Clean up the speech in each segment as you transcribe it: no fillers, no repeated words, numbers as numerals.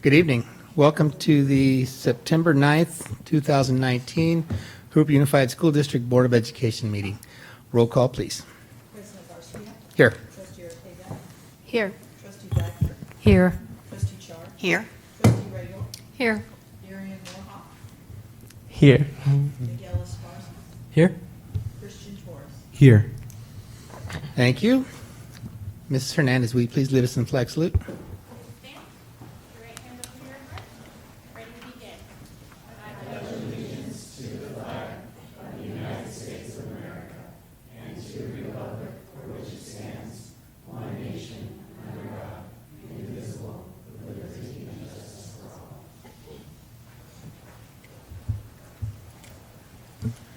Good evening. Welcome to the September 9th, 2019 Jurupa Unified School District Board of Education meeting. Roll call, please. President Garcia. Here. Trustee Ortega. Here. Trustee Blackford. Here. Trustee Char. Here. Trustee Rego. Here. Darian Moore. Here. Miguel Esparza. Here. Christian Torres. Here. Thank you. Mrs. Hernandez, will you please lead us in flag salute? Stand. Your right hand over your heart. Ready to begin.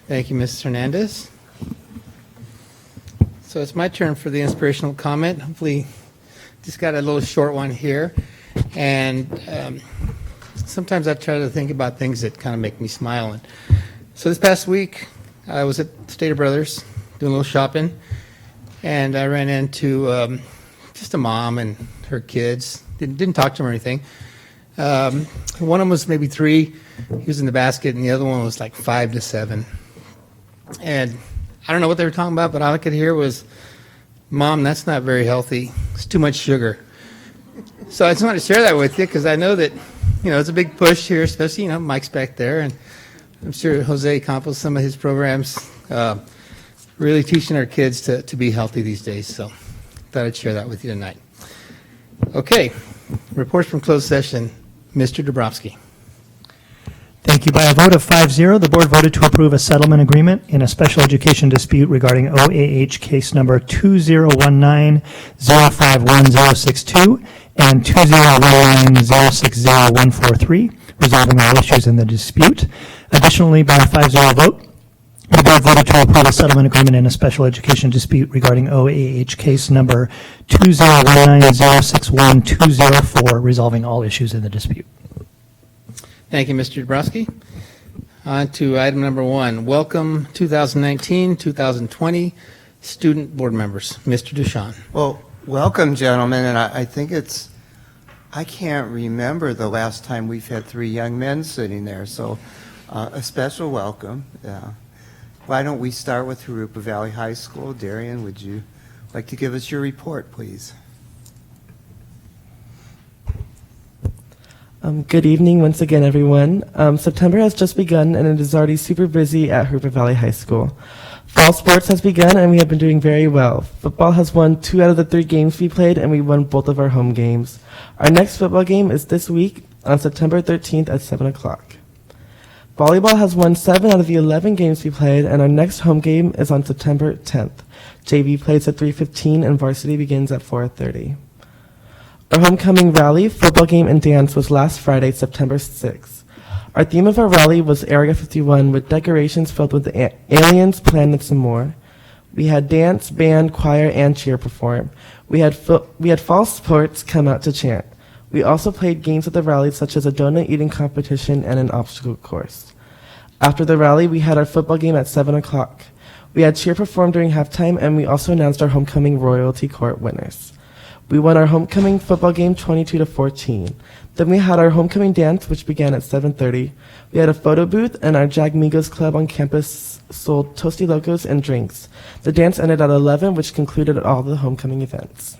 Thank you, Mrs. Hernandez. So it's my turn for the inspirational comment. Hopefully, just got a little short one here. And sometimes I try to think about things that kind of make me smile. And so this past week, I was at Stater Brothers doing a little shopping, and I ran into just a mom and her kids. Didn't talk to them or anything. One of them was maybe 3. He was in the basket, and the other one was like 5 to 7. And I don't know what they were talking about, but all I could hear was, "Mom, that's not very healthy. It's too much sugar." So I just wanted to share that with you because I know that, it's a big push here, especially, Mike's back there, and I'm sure Jose Campos, some of his programs, really teaching our kids to be healthy these days. So thought I'd share that with you tonight. Okay, reports from closed session. Mr. Dabrowski. Thank you. By a vote of 5-0, the board voted to approve a settlement agreement in a special education dispute regarding OAH case number 2019-051062 and 2019-060143, resolving all issues in the dispute. Additionally, by a 5-0 vote, the board voted to approve a settlement agreement in a special education dispute regarding OAH case number 2019-061204, resolving all issues in the dispute. Thank you, Mr. Dabrowski. On to item number 1. Welcome 2019-2020 student board members. Mr. Duchamp. Well, welcome, gentlemen, and I think I can't remember the last time we've had 3 young men sitting there, so a special welcome. Why don't we start with Jurupa Valley High School? Darian, would you like to give us your report, please? Good evening once again, everyone. September has just begun, and it is already super busy at Jurupa Valley High School. Fall sports has begun, and we have been doing very well. Football has won 2 out of the 3 games we played, and we won both of our home games. Our next football game is this week on September 13th at 7 o'clock. Volleyball has won 7 out of the 11 games we played, and our next home game is on September 10th. JV plays at 3:15, and varsity begins at 4:30. Our homecoming rally, football game, and dance was last Friday, September 6th. Our theme of our rally was Area 51 with decorations filled with aliens, planets, and more. We had dance, band, choir, and cheer perform. We had fall sports come out to chant. We also played games at the rally such as a donut eating competition and an obstacle course. After the rally, we had our football game at 7 o'clock. We had cheer perform during halftime, and we also announced our homecoming royalty court winners. We won our homecoming football game 22-14. Then we had our homecoming dance, which began at 7:30. We had a photo booth, and our Jagmigos Club on campus sold Toasty Locos and drinks. The dance ended at 11, which concluded all the homecoming events.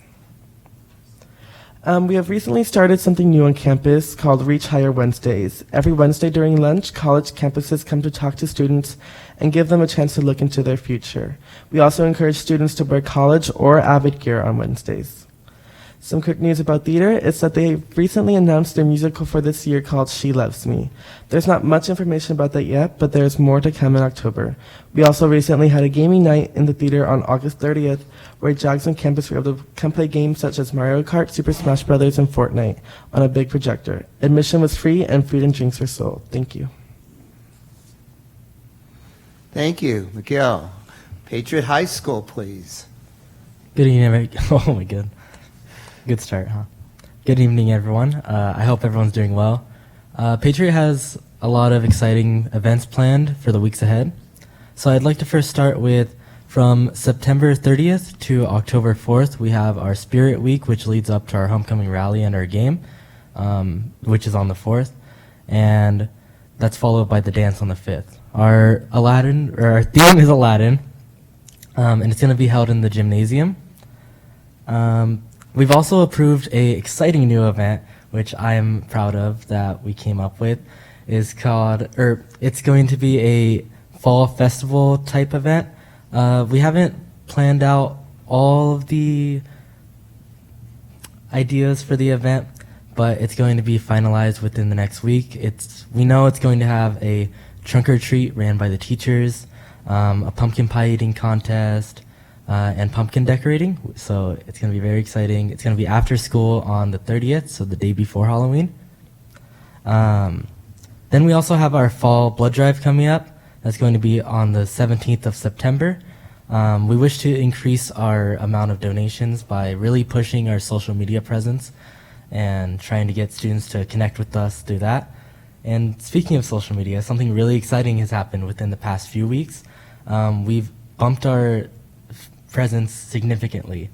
We have recently started something new on campus called Reach Higher Wednesdays. Every Wednesday during lunch, college campuses come to talk to students and give them a chance to look into their future. We also encourage students to wear college or Avid gear on Wednesdays. Some quick news about theater is that they recently announced their musical for this year called She Loves Me. There's not much information about that yet, but there's more to come in October. We also recently had a gaming night in the theater on August 30th, where Jags on campus were able to come play games such as Mario Kart, Super Smash Bros., and Fortnite on a big projector. Admission was free, and food and drinks were sold. Thank you. Thank you, Miguel. Patriot High School, please. Good evening. Oh my God. Good start, huh? Good evening, everyone. I hope everyone's doing well. Patriot has a lot of exciting events planned for the weeks ahead. So I'd like to first start with from September 30th to October 4th, we have our Spirit Week, which leads up to our homecoming rally and our game. which is on the 4th, and that's followed by the dance on the 5th. Our theme is Aladdin, and it's going to be held in the gymnasium. We've also approved a exciting new event, which I am proud of that we came up with. It's going to be a fall festival type event. We haven't planned out all of the ideas for the event, but it's going to be finalized within the next week. We know it's going to have a trunk or treat ran by the teachers, a pumpkin pie eating contest, and pumpkin decorating. So it's going to be very exciting. It's going to be after school on the 30th, so the day before Halloween. Then we also have our fall blood drive coming up. That's going to be on the 17th of September. We wish to increase our amount of donations by really pushing our social media presence and trying to get students to connect with us through that. And speaking of social media, something really exciting has happened within the past few weeks. We've bumped our presence significantly.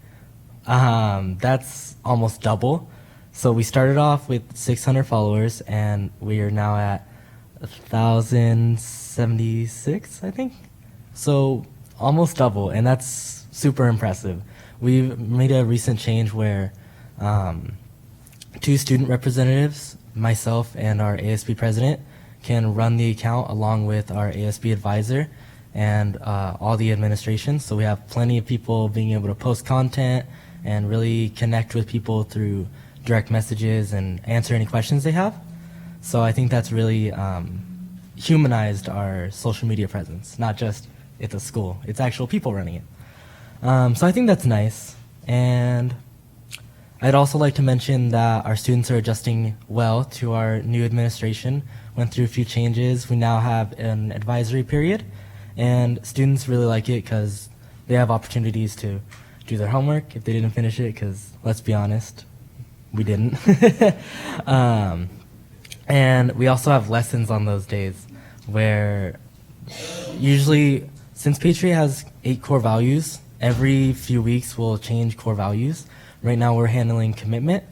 That's almost double. So we started off with 600 followers, and we are now at 1,076, I think. So almost double, and that's super impressive. We've made a recent change where 2 student representatives, myself and our ASB president, can run the account along with our ASB advisor and all the administration. So we have plenty of people being able to post content and really connect with people through direct messages and answer any questions they have. So I think that's really humanized our social media presence, not just it's a school, it's actual people running it. So I think that's nice. And I'd also like to mention that our students are adjusting well to our new administration. Went through a few changes. We now have an advisory period, and students really like it because they have opportunities to do their homework if they didn't finish it, because let's be honest, we didn't. And we also have lessons on those days where usually, since Patriot has 8 core values, every few weeks we'll change core values. Right now we're handling commitment,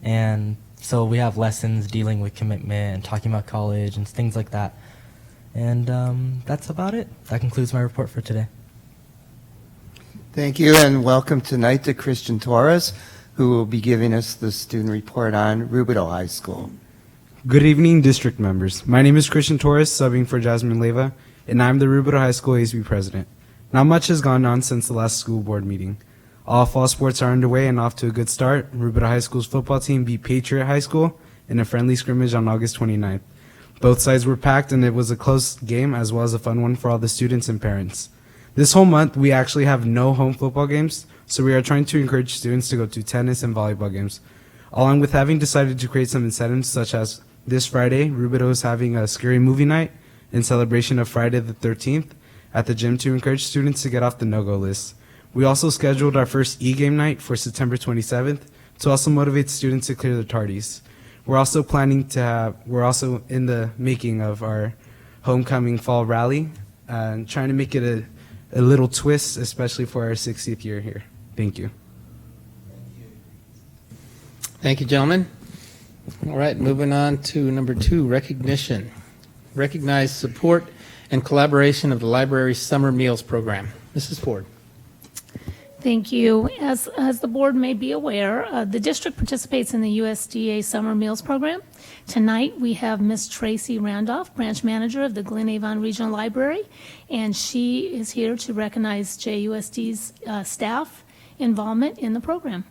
and so we have lessons dealing with commitment and talking about college and things like that. And that's about it. That concludes my report for today. Thank you, and welcome tonight to Christian Torres, who will be giving us the student report on Rubidoux High School. Good evening, district members. My name is Christian Torres, subbing for Jasmine Leyva, and I'm the Rubidoux High School ASB president. Not much has gone on since the last school board meeting. All fall sports are underway and off to a good start. Rubidoux High School's football team beat Patriot High School in a friendly scrimmage on August 29th. Both sides were packed, and it was a close game as well as a fun one for all the students and parents. This whole month, we actually have no home football games, so we are trying to encourage students to go to tennis and volleyball games, along with having decided to create some incentives, such as this Friday, Rubidoux is having a scary movie night in celebration of Friday the 13th at the gym to encourage students to get off the no-go list. We also scheduled our first e-game night for September 27th to also motivate students to clear their tardies. We're also in the making of our homecoming fall rally and trying to make it a little twist, especially for our 60th year here. Thank you. Thank you, gentlemen. All right, moving on to number 2, recognition. Recognize support and collaboration of the library's summer meals program. Mrs. Ford. Thank you. As the board may be aware, the district participates in the USDA Summer Meals Program. Tonight, we have Miss Tracy Randolph, branch manager of the Glen Avon Regional Library, and she is here to recognize JUSD's staff involvement in the program.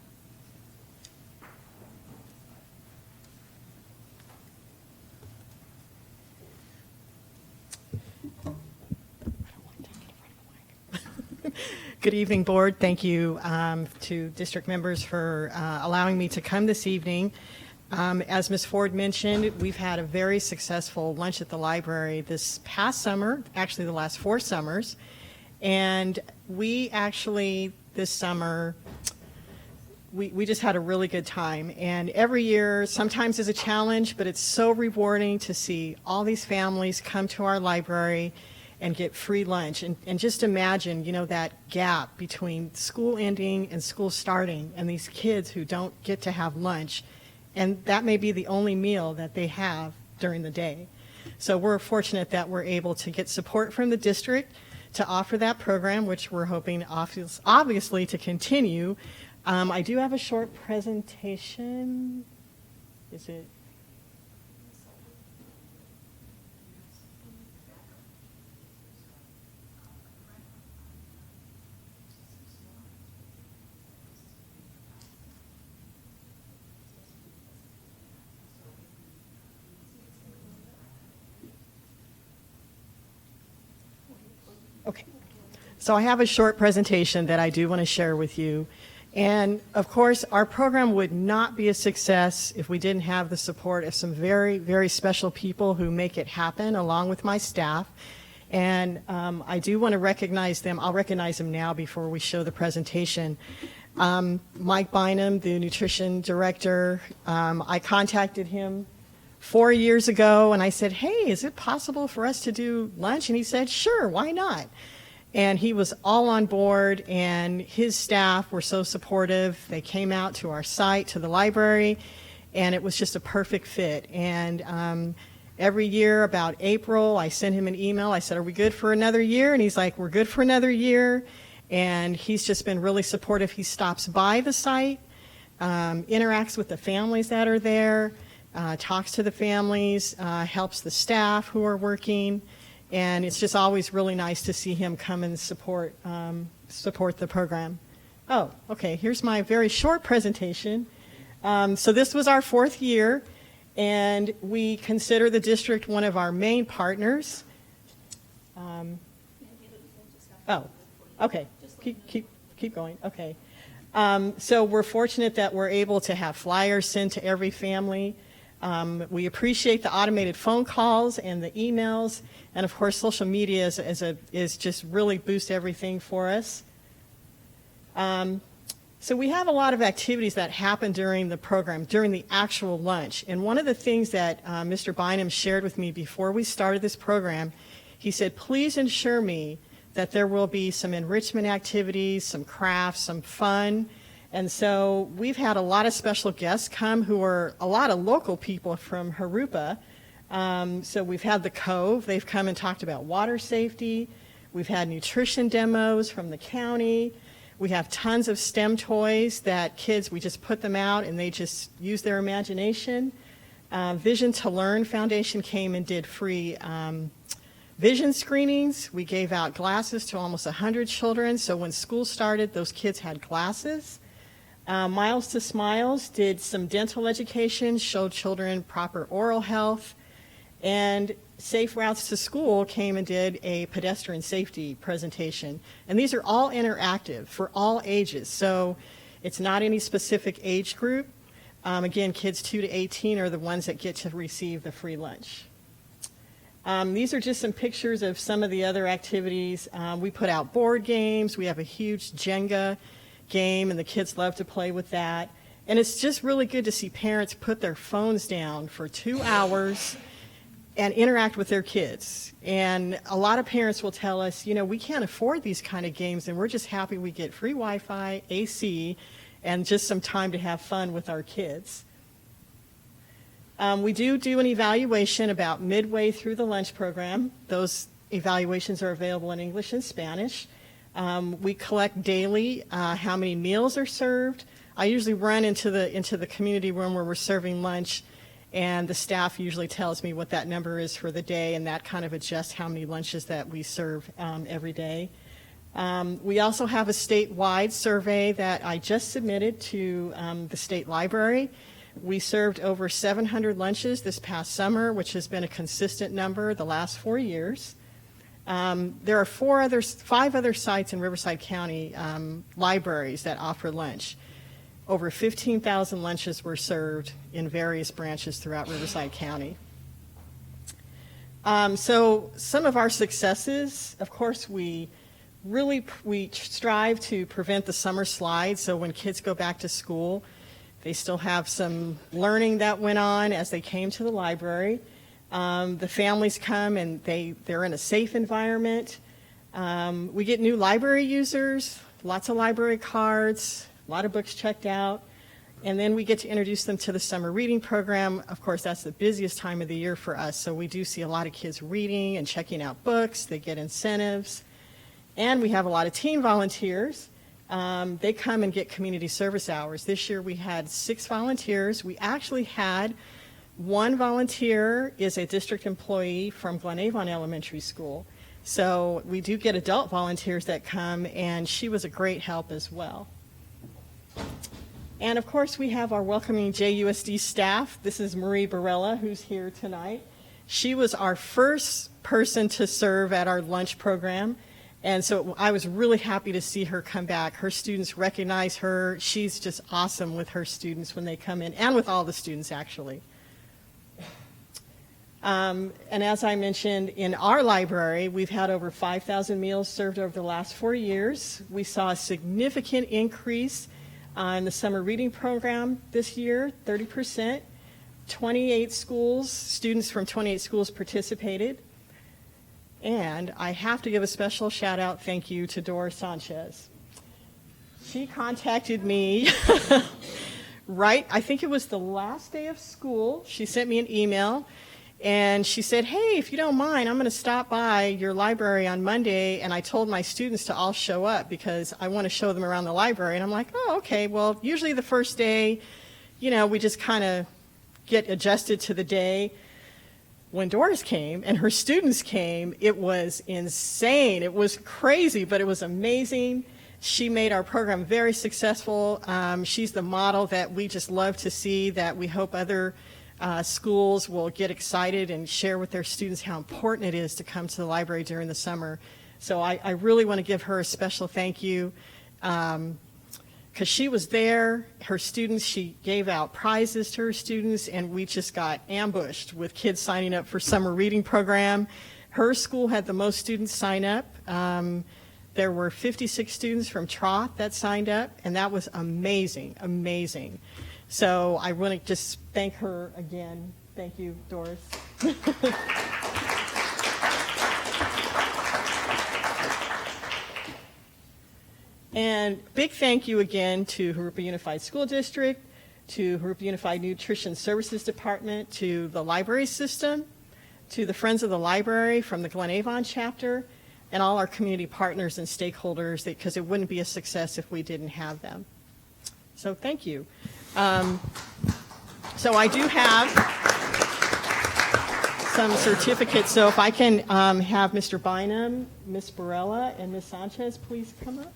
Good evening, Board. Thank you to district members for allowing me to come this evening. As Ms. Ford mentioned, we've had a very successful lunch at the library this past summer, actually the last 4 summers. And we actually, this summer, we just had a really good time. And every year, sometimes is a challenge, but it's so rewarding to see all these families come to our library and get free lunch. And just imagine, that gap between school ending and school starting and these kids who don't get to have lunch. and that may be the only meal that they have during the day. So we're fortunate that we're able to get support from the district to offer that program, which we're hoping obviously to continue. I do have a short presentation. Is it? Okay. So I have a short presentation that I do want to share with you. And of course, our program would not be a success if we didn't have the support of some very, very special people who make it happen, along with my staff. And I do want to recognize them. I'll recognize them now before we show the presentation. Mike Bynum, the nutrition director, I contacted him 4 years ago and I said, hey, is it possible for us to do lunch? And he said, sure, why not? And he was all on board, and his staff were so supportive. They came out to our site, to the library, and it was just a perfect fit. And every year about April, I sent him an email. I said, are we good for another year? And he's like, we're good for another year. And he's just been really supportive. He stops by the site, interacts with the families that are there, talks to the families, helps the staff who are working. And it's just always really nice to see him come and support the program. Oh, okay, here's my very short presentation. So this was our 4th year, and we consider the district one of our main partners. Oh, okay, keep going, okay. So we're fortunate that we're able to have flyers sent to every family. We appreciate the automated phone calls and the emails, and of course social media is just really boost everything for us. So we have a lot of activities that happen during the program, during the actual lunch. And one of the things that Mr. Bynum shared with me before we started this program, he said, please ensure me that there will be some enrichment activities, some crafts, some fun. And so we've had a lot of special guests come who are a lot of local people from Jurupa. So we've had the Cove. They've come and talked about water safety. We've had nutrition demos from the county. We have tons of STEM toys that kids, we just put them out and they just use their imagination. Vision to Learn Foundation came and did free vision screenings. We gave out glasses to almost 100 children. So when school started, those kids had glasses. Miles to Smiles did some dental education, showed children proper oral health, and Safe Routes to School came and did a pedestrian safety presentation. And these are all interactive for all ages, so it's not any specific age group. Again, kids 2 to 18 are the ones that get to receive the free lunch. These are just some pictures of some of the other activities. We put out board games. We have a huge Jenga game, and the kids love to play with that. And it's just really good to see parents put their phones down for 2 hours and interact with their kids. And a lot of parents will tell us, you know, we can't afford these kind of games, and we're just happy we get free Wi-Fi, AC, and just some time to have fun with our kids. We do an evaluation about midway through the lunch program. Those evaluations are available in English and Spanish. We collect daily how many meals are served. I usually run into the community room where we're serving lunch, and the staff usually tells me what that number is for the day, and that kind of adjusts how many lunches that we serve every day. We also have a statewide survey that I just submitted to the state library. We served over 700 lunches this past summer, which has been a consistent number the last 4 years. There are 5 other sites in Riverside County libraries that offer lunch. Over 15,000 lunches were served in various branches throughout Riverside County. So some of our successes, of course, we strive to prevent the summer slide, so when kids go back to school, they still have some learning that went on as they came to the library. The families come and they're in a safe environment. We get new library users, lots of library cards, a lot of books checked out. And then we get to introduce them to the summer reading program. Of course, that's the busiest time of the year for us, so we do see a lot of kids reading and checking out books. They get incentives. And we have a lot of teen volunteers. They come and get community service hours. This year we had 6 volunteers. We actually had one volunteer is a district employee from Glen Avon Elementary School. So we do get adult volunteers that come, and she was a great help as well. And of course, we have our welcoming JUSD staff. This is Marie Barella, who's here tonight. She was our first person to serve at our lunch program. And so I was really happy to see her come back. Her students recognize her. She's just awesome with her students when they come in, and with all the students, actually. And as I mentioned, in our library, we've had over 5,000 meals served over the last 4 years. We saw a significant increase in the summer reading program this year, 30%. 28 schools, students from 28 schools participated. And I have to give a special shout out, thank you to Doris Sanchez. She contacted me I think it was the last day of school. She sent me an email and she said, hey, if you don't mind, I'm going to stop by your library on Monday. And I told my students to all show up because I want to show them around the library. And I'm like, oh, okay, well, usually the first day, we just kind of get adjusted to the day. When Doris came and her students came, it was insane. It was crazy, but it was amazing. She made our program very successful. She's the model that we just love to see, that we hope other schools will get excited and share with their students how important it is to come to the library during the summer. So I really want to give her a special thank you. Because she was there, her students, she gave out prizes to her students, and we just got ambushed with kids signing up for summer reading program. Her school had the most students sign up. There were 56 students from Troth that signed up, and that was amazing, amazing. So I want to just thank her again. Thank you, Doris. And big thank you again to Jurupa Unified School District, to Jurupa Unified Nutrition Services Department, to the library system, to the Friends of the Library from the Glen Avon chapter, and all our community partners and stakeholders, because it wouldn't be a success if we didn't have them. So thank you. So I do have some certificates. So if I can have Mr. Bynum, Ms. Barella, and Ms. Sanchez please come up.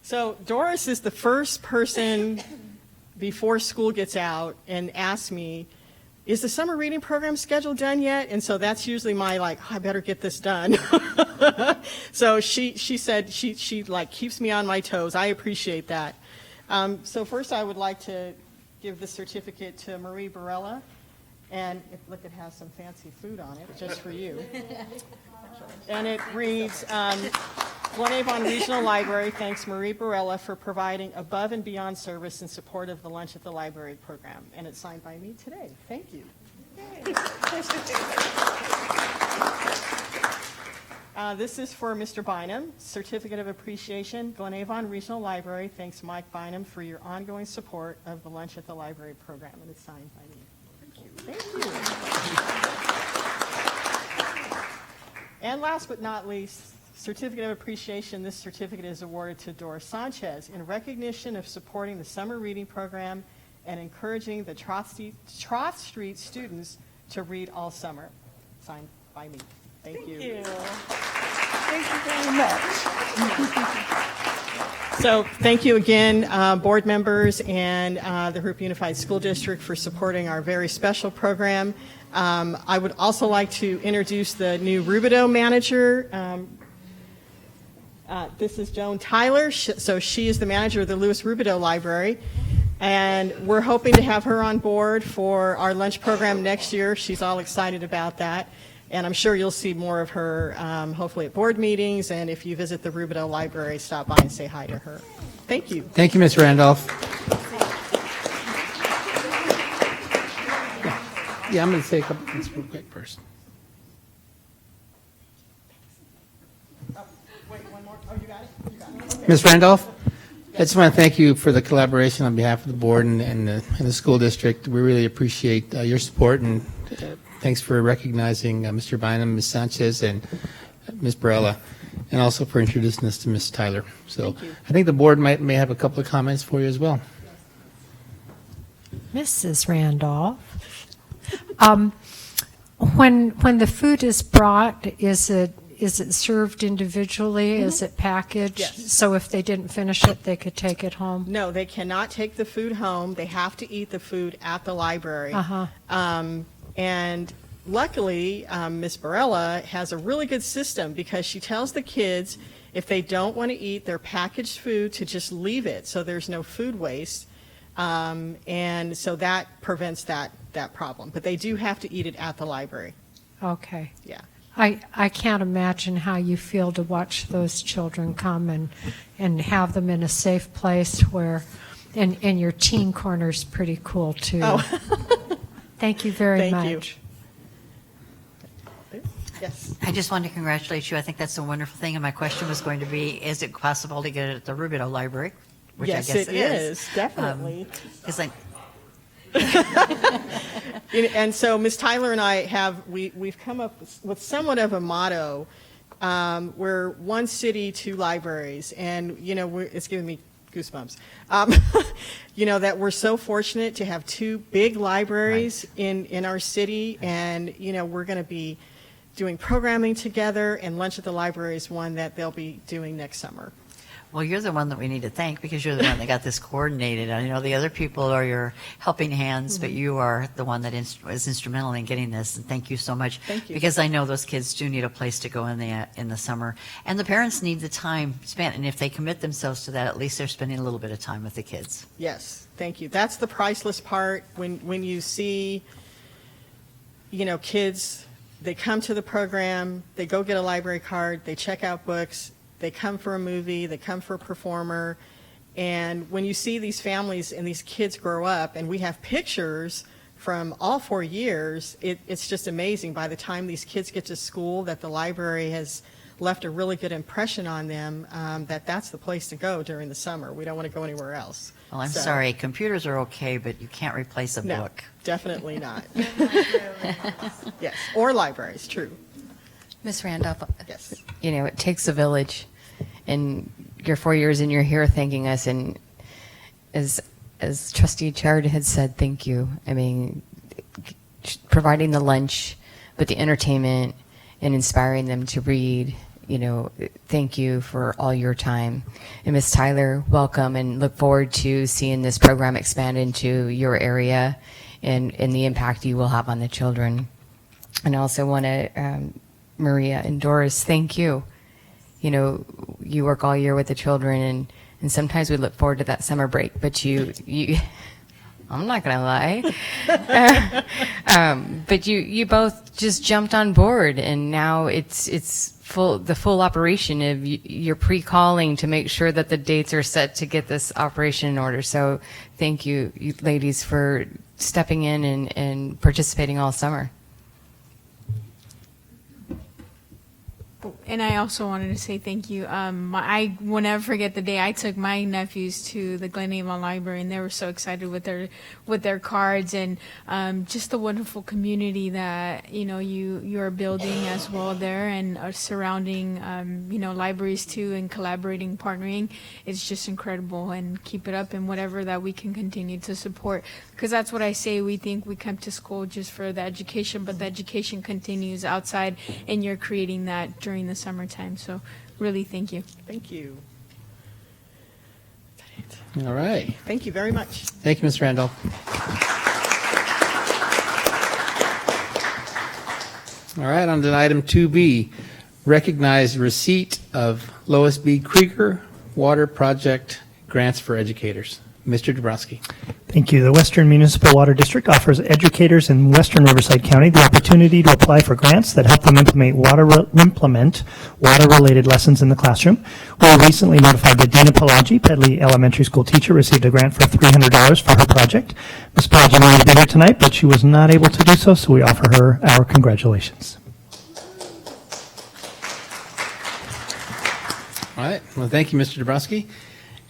So Doris is the first person before school gets out and asks me, is the summer reading program schedule done yet? And so that's usually my I better get this done. So she said she keeps me on my toes. I appreciate that. So first I would like to give the certificate to Marie Barella. And look, it has some fancy food on it just for you. And it reads, Glen Avon Regional Library thanks Marie Barella for providing above and beyond service in support of the Lunch at the Library program. And it's signed by me today. Thank you. This is for Mr. Bynum. Certificate of Appreciation. Glen Avon Regional Library thanks Mike Bynum for your ongoing support of the Lunch at the Library program. And it's signed by me. Thank you. And last but not least, Certificate of Appreciation. This certificate is awarded to Doris Sanchez in recognition of supporting the summer reading program and encouraging the Troth Street students to read all summer. Signed by me. Thank you. Thank you very much. So thank you again, board members and the Jurupa Unified School District for supporting our very special program. I would also like to introduce the new Rubidoux manager. This is Joan Tyler. So she is the manager of the Lewis Rubidoux Library. And we're hoping to have her on board for our lunch program next year. She's all excited about that. And I'm sure you'll see more of her, hopefully at board meetings. And if you visit the Rubidoux Library, stop by and say hi to her. Thank you. Thank you, Ms. Randolph. Yeah, I'm going to say a couple things real quick first. Ms. Randolph, I just want to thank you for the collaboration on behalf of the board and the school district. We really appreciate your support, and thanks for recognizing Mr. Bynum, Ms. Sanchez, and Ms. Barella, and also for introducing us to Ms. Tyler. So I think the board may have a couple of comments for you as well. Mrs. Randolph, when the food is brought, is it served individually? Is it packaged? Yes. So if they didn't finish it, they could take it home? No, they cannot take the food home. They have to eat the food at the library. Uh-huh. And luckily, Ms. Barella has a really good system because she tells the kids if they don't want to eat their packaged food to just leave it so there's no food waste. And so that prevents that problem. But they do have to eat it at the library. Okay. Yeah. I can't imagine how you feel to watch those children come and have them in a safe place where, and your teen corner's pretty cool too. Oh. Thank you very Thank much. you. Yes. I just wanted to congratulate you. I think that's a wonderful thing. And my question was going to be, is it possible to get it at the Rubidoux Library? Which Yes, I guess it is, definitely. Because And so Ms. Tyler and I we've come up with somewhat of a motto. We're one city, two libraries, and it's giving me goosebumps. That we're so fortunate to have two big libraries in our city, and we're going to be doing programming together, and Lunch at the Library is one that they'll be doing next summer. well, you're the one that we need to thank because you're the one that got this coordinated. I know the other people are your helping hands, but you are the one that was instrumental in getting this. And thank you so much. Thank you. Because I know those kids do need a place to go in the summer, and the parents need the time spent. And if they commit themselves to that, at least they're spending a little bit of time with the kids. Yes, thank you. That's the priceless part. When you see, kids, they come to the program, they go get a library card, they check out books, they come for a movie, they come for a performer, and when you see these families and these kids grow up, and we have pictures from all 4 years, it's just amazing. By the time these kids get to school, that the library has left a really good impression on them, that's the place to go during the summer. We don't want to go anywhere else. Well, I'm So- sorry, computers are okay, but you can't replace a No, book. definitely not. Yes, or libraries, true. Ms. Randolph, Yes. it takes a village, and your 4 years and you're here thanking us, and as Trustee Chard had said, thank you. I mean, providing the lunch, but the entertainment and inspiring them to read, thank you for all your time. And Ms. Tyler, welcome, and look forward to seeing this program expand into your area and the impact you will have on the children. And I also want to, Maria and Doris, thank you. You work all year with the children, and sometimes we look forward to that summer break, but you I'm not going to lie. But you both just jumped on board, and now it's the full operation of your pre-calling to make sure that the dates are set to get this operation in order. So thank you ladies for stepping in and participating all summer. And I also wanted to say thank you. I will never forget the day I took my nephews to the Glen Avon Library, and they were so excited with their cards, and just the wonderful community that you are building as well there, and are surrounding libraries too, and collaborating, partnering. It's just incredible, and keep it up, and whatever that we can continue to support, because that's what I say. We think we come to school just for the education, but the education continues outside, and you're creating that during the summertime. So really, thank you. Thank you. All right. Thank you very much. Thank you, Ms. Randolph. All right, on to item 2B, recognize receipt of Lois B. Krieger Water Project grants for educators. Mr. Dabrowski. Thank you. The Western Municipal Water District offers educators in Western Riverside County the opportunity to apply for grants that help them implement water-related lessons in the classroom. We were recently notified that Dina Palagi, Pedley Elementary School teacher, received a grant for $300 for her project. Ms. Palagi wanted to be here tonight, but she was not able to do so, so we offer her our congratulations. All right. Well, thank you, Mr. Dabrowski.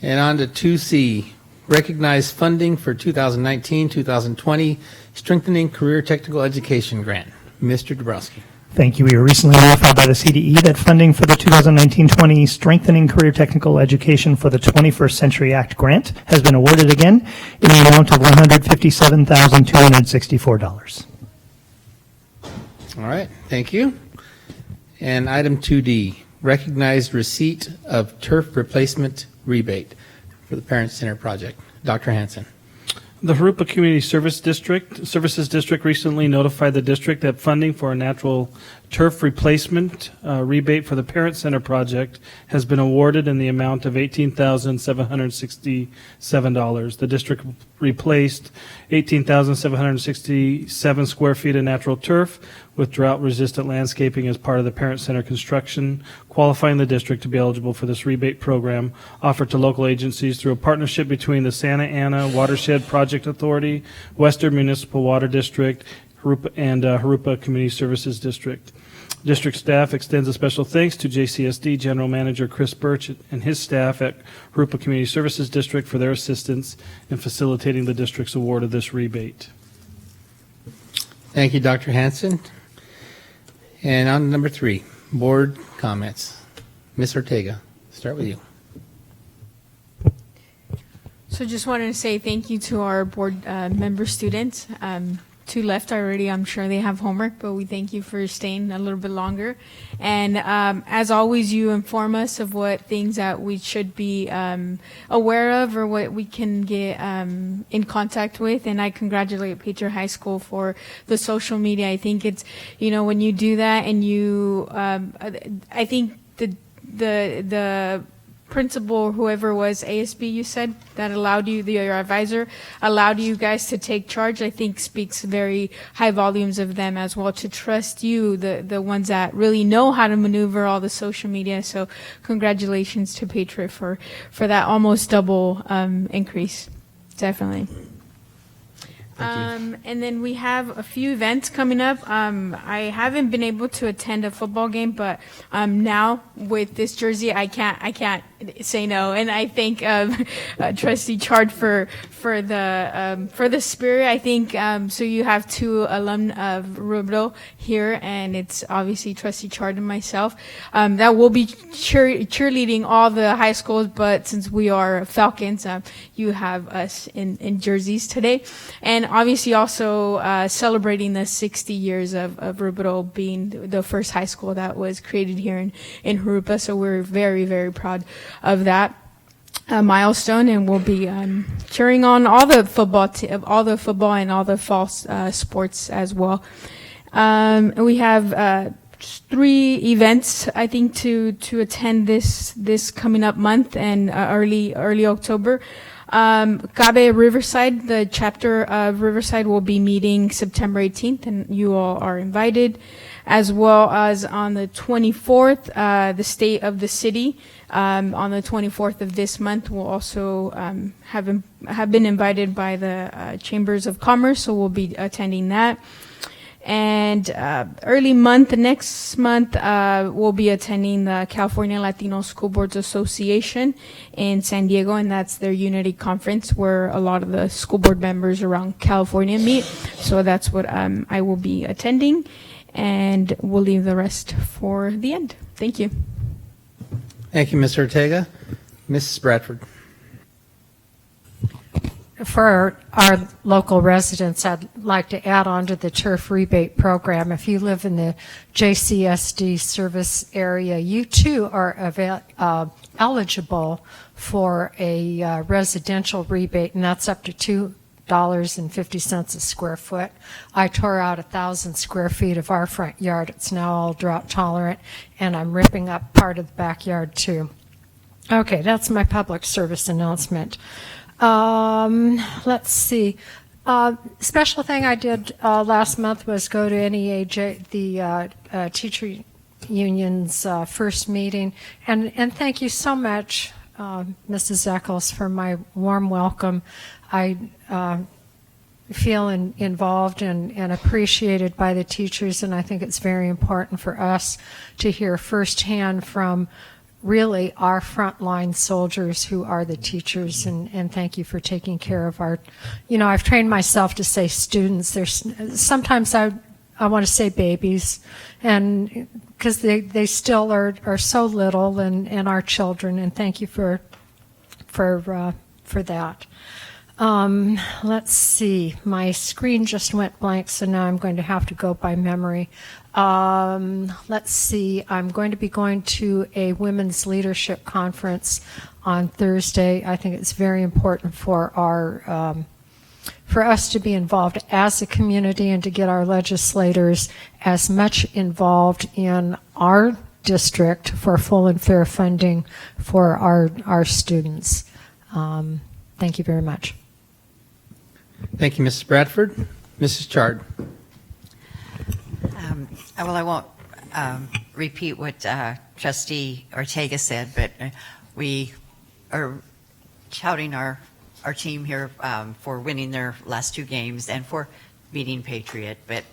And on to 2C, recognize funding for 2019-2020 Strengthening Career Technical Education Grant. Mr. Dabrowski. Thank you. We were recently notified by the CDE that funding for the 2019-20 Strengthening Career Technical Education for the 21st Century Act grant has been awarded again in the amount of $157,264. All right. Thank you. And item 2D, recognized receipt of turf replacement rebate for the Parent Center project. Dr. Hansen. The Jurupa Community Services District recently notified the district that funding for a natural turf replacement rebate for the Parent Center project has been awarded in the amount of $18,767. The district replaced 18,767 square feet of natural turf with drought-resistant landscaping as part of the Parent Center construction, qualifying the district to be eligible for this rebate program offered to local agencies through a partnership between the Santa Ana Watershed Project Authority, Western Municipal Water District, and Jurupa Community Services District. District staff extends a special thanks to JCSD General Manager Chris Birch and his staff at Jurupa Community Services District for their assistance in facilitating the district's award of this rebate. Thank you, Dr. Hansen. And on to number 3, board comments. Ms. Ortega, start with you. So just wanted to say thank you to our board member students. 2 left already. I'm sure they have homework, but we thank you for staying a little bit longer. And as always, you inform us of what things that we should be aware of or what we can get in contact with. And I congratulate Patriot High School for the social media. I think it's, when you do that and you, I think the principal, whoever was ASB, you said, that allowed you, your advisor, allowed you guys to take charge, I think speaks very high volumes of them as well, to trust you, the ones that really know how to maneuver all the social media. So congratulations to Patriot for that almost double increase. Definitely. And then we have a few events coming up. I haven't been able to attend a football game, but now with this jersey, I can't say no. And I thank Trustee Chard for the spirit. I think so. You have 2 alum of Rubro here, and it's obviously Trustee Chard and myself that will be cheerleading all the high schools. But since we are Falcons, you have us in jerseys today, and obviously also celebrating the 60 years of Rubro being the first high school that was created here in Jurupa. So we're very, very proud of that milestone, and we'll be cheering on all the football and all the fall sports as well. We have 3 events, I think, to attend this coming up month and early October. Cabe Riverside, the chapter of Riverside, will be meeting September 18th, and you all are invited, as well as on the 24th, the State of the City. On the 24th of this month, we'll also have been invited by the Chambers of Commerce, so we'll be attending that. And next month, we'll be attending the California Latino School Boards Association in San Diego, and that's their Unity Conference where a lot of the school board members around California meet. So that's what I will be attending, and we'll leave the rest for the end. Thank you. Thank you, Ms. Ortega. Mrs. Bradford. For our local residents, I'd like to add on to the turf rebate program. If you live in the JCSD service area, you too are eligible for a residential rebate, and that's up to $2.50 a square foot. I tore out 1,000 square feet of our front yard. It's now all drought tolerant, and I'm ripping up part of the backyard too. Okay, that's my public service announcement. Let's see. Special thing I did last month was go to NEAJ, the teacher union's first meeting, and thank you so much, Mrs. Eccles, for my warm welcome. I feel involved and appreciated by the teachers, and I think it's very important for us to hear firsthand from really our frontline soldiers who are the teachers, and thank you for taking care of our, I've trained myself to say students. There's sometimes I want to say babies, and because they still are so little and our children, and thank you for that. Let's see, my screen just went blank, so now I'm going to have to go by memory. Let's see, I'm going to be going to a women's leadership conference on Thursday. I think it's very important for for us to be involved as a community and to get our legislators as much involved in our district for full and fair funding for our students. Thank you very much. Thank you, Mrs. Bradford. Mrs. Chard. Well, I won't repeat what Trustee Ortega said, but we are touting our team here for winning their last two games and for beating Patriot. But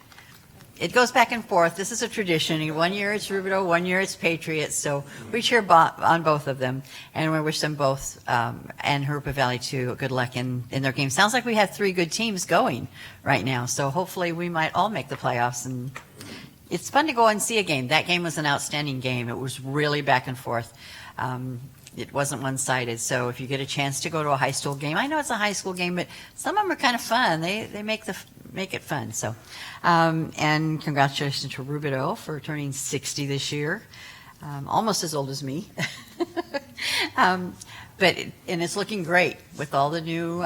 it goes back and forth. This is a tradition. 1 year it's Rubidoux, 1 year it's Patriot. So we cheer on both of them, and we wish them both and Jurupa Valley too good luck in their game. Sounds like we have three good teams going right now. So hopefully we might all make the playoffs, and it's fun to go and see a game. That game was an outstanding game. It was really back and forth. It wasn't one-sided. So if you get a chance to go to a high school game, I know it's a high school game, but some of them are kind of fun. They make it fun. So, and congratulations to Rubidoux for turning 60 this year, almost as old as me. But it's looking great with all the new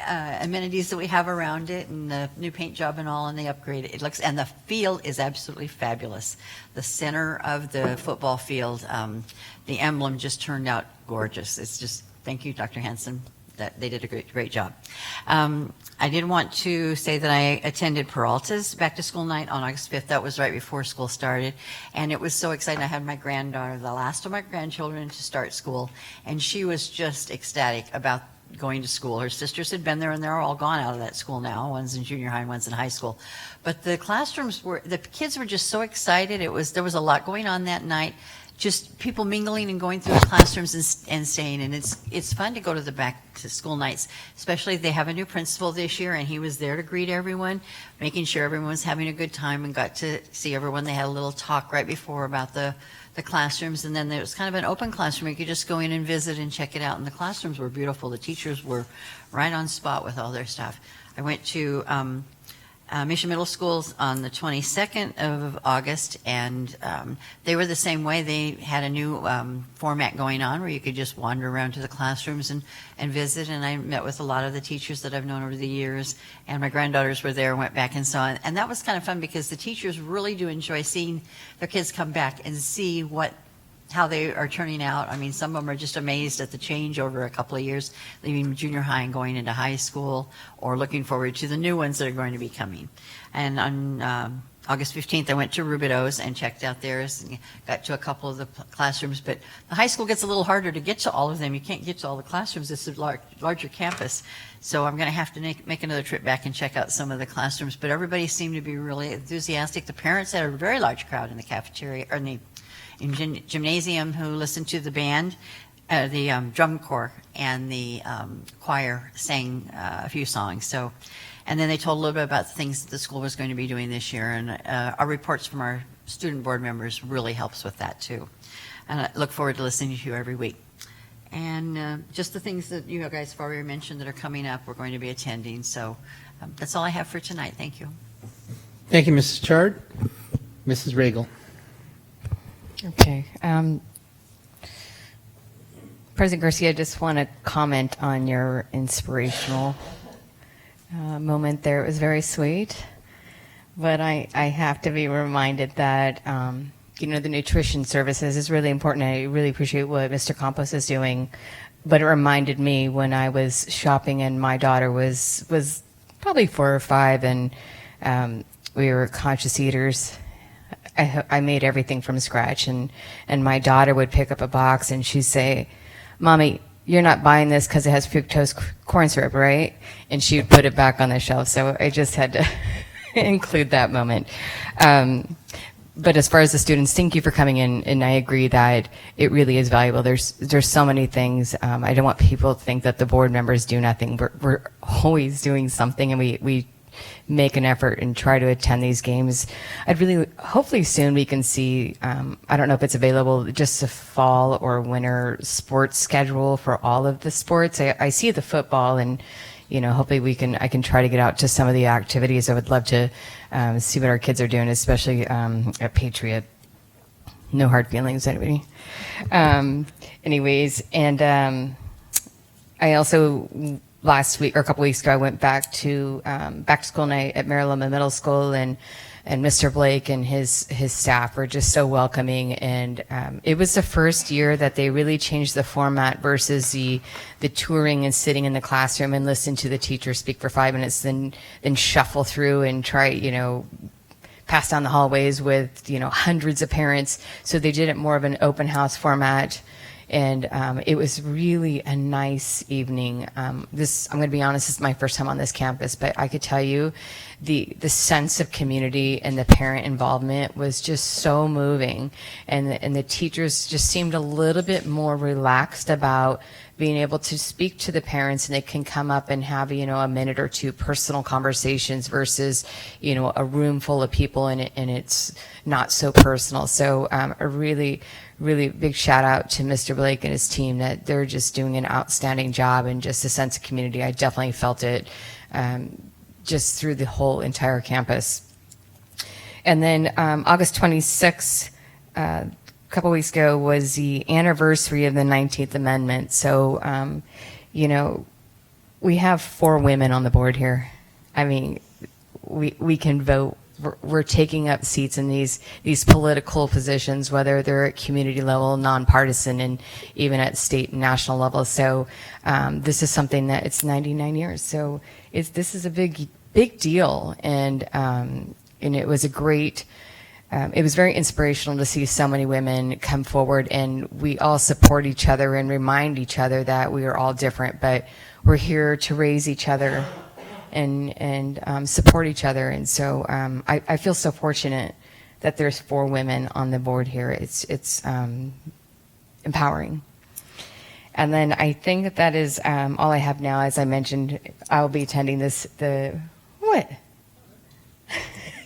amenities that we have around it, and the new paint job and all, and the upgrade. It looks, and the field is absolutely fabulous. The center of the football field, the emblem just turned out gorgeous. It's just, thank you, Dr. Hansen. That they did a great job. I did want to say that I attended Peralta's back to school night on August 5th. That was right before school started, and it was so exciting. I had my granddaughter, the last of my grandchildren, to start school, and she was just ecstatic about going to school. Her sisters had been there, and they're all gone out of that school now. One's in junior high and one's in high school. But the kids were just so excited. There was a lot going on that night. Just people mingling and going through the classrooms and staying, and it's fun to go to the back to school nights, especially they have a new principal this year, and he was there to greet everyone, making sure everyone was having a good time, and got to see everyone. They had a little talk right before about the classrooms, and then there was kind of an open classroom. You could just go in and visit and check it out, and the classrooms were beautiful. The teachers were right on spot with all their stuff. I went to Mission Middle Schools on the 22nd of August, and they were the same way. They had a new format going on where you could just wander around to the classrooms and visit, and I met with a lot of the teachers that I've known over the years, and my granddaughters were there and went back and saw it. And that was kind of fun because the teachers really do enjoy seeing their kids come back and see how they are turning out. I mean, some of them are just amazed at the change over a couple of years, leaving junior high and going into high school, or looking forward to the new ones that are going to be coming. And on August 15th, I went to Rubidoux's and checked out theirs, and got to a couple of the classrooms. But the high school gets a little harder to get to all of them. You can't get to all the classrooms. It's a larger campus. So I'm going to have to make another trip back and check out some of the classrooms. But everybody seemed to be really enthusiastic. The parents had a very large crowd in the cafeteria, or in gymnasium, who listened to the band, the drum corps, and the choir sang a few songs. So, and then they told a little bit about the things that the school was going to be doing this year, and our reports from our student board members really helps with that too. And I look forward to listening to you every week. And just the things that you guys have already mentioned that are coming up, we're going to be attending. So that's all I have for tonight. Thank you. Thank you, Mrs. Chard. Mrs. Regal. Okay. President Garcia, I just want to comment on your inspirational moment there. It was very sweet, but I have to be reminded that, the nutrition services is really important. I really appreciate what Mr. Campos is doing but it reminded me when I was shopping and my daughter was probably 4 or 5, and we were conscious eaters. I made everything from scratch, and my daughter would pick up a box and she'd say, "Mommy, you're not buying this because it has fructose corn syrup, right?" And she would put it back on the shelf. So I just had to include that moment. But as far as the students, thank you for coming in, and I agree that it really is valuable. There's so many things. I don't want people to think that the board members do nothing. We're always doing something, and we make an effort and try to attend these games. Hopefully soon we can see, I don't know if it's available, just a fall or winter sports schedule for all of the sports. I see the football, and hopefully I can try to get out to some of the activities. I would love to see what our kids are doing, especially at Patriot. No hard feelings, anybody. Anyways, and I also last week or a couple weeks ago, I went back to school night at Maryland Middle School, and Mr. Blake and his staff were just so welcoming. And it was the first year that they really changed the format versus the touring and sitting in the classroom and listen to the teacher speak for 5 minutes, then shuffle through and try, pass down the hallways with, hundreds of parents. So they did it more of an open house format. And it was really a nice evening. I'm going to be honest, this is my first time on this campus, but I could tell you the sense of community and the parent involvement was just so moving. And the teachers just seemed a little bit more relaxed about being able to speak to the parents, and they can come up and have, a minute or two personal conversations versus, a room full of people and it's not so personal. So a really big shout out to Mr. Blake and his team, that they're just doing an outstanding job, and just a sense of community. I definitely felt it just through the whole entire campus. And then August 26th, a couple weeks ago, was the anniversary of the 19th Amendment. So, we have 4 women on the board here. I mean, we can vote. We're taking up seats in these political positions, whether they're at community level, nonpartisan, and even at state and national level. So this is something that it's 99 years. So this is a big deal, and it was a great. It was very inspirational to see so many women come forward, and we all support each other and remind each other that we are all different, but we're here to raise each other and support each other. And so I feel so fortunate that there's 4 women on the board here. It's empowering. And then I think that is all I have now. As I mentioned, I'll be attending what?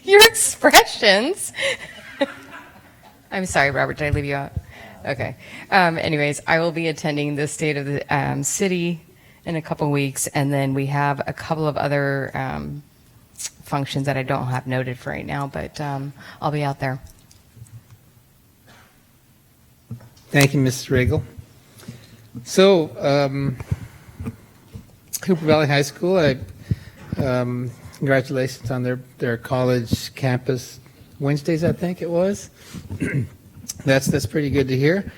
Your expressions. I'm sorry, Robert, did I leave you out? Okay. Anyways, I will be attending the State of the City in a couple weeks, and then we have a couple of other functions that I don't have noted for right now, but I'll be out there. Thank you, Mrs. Regal. So, Cooper Valley High School, congratulations on their college campus Wednesdays, I think it was. That's pretty good to hear.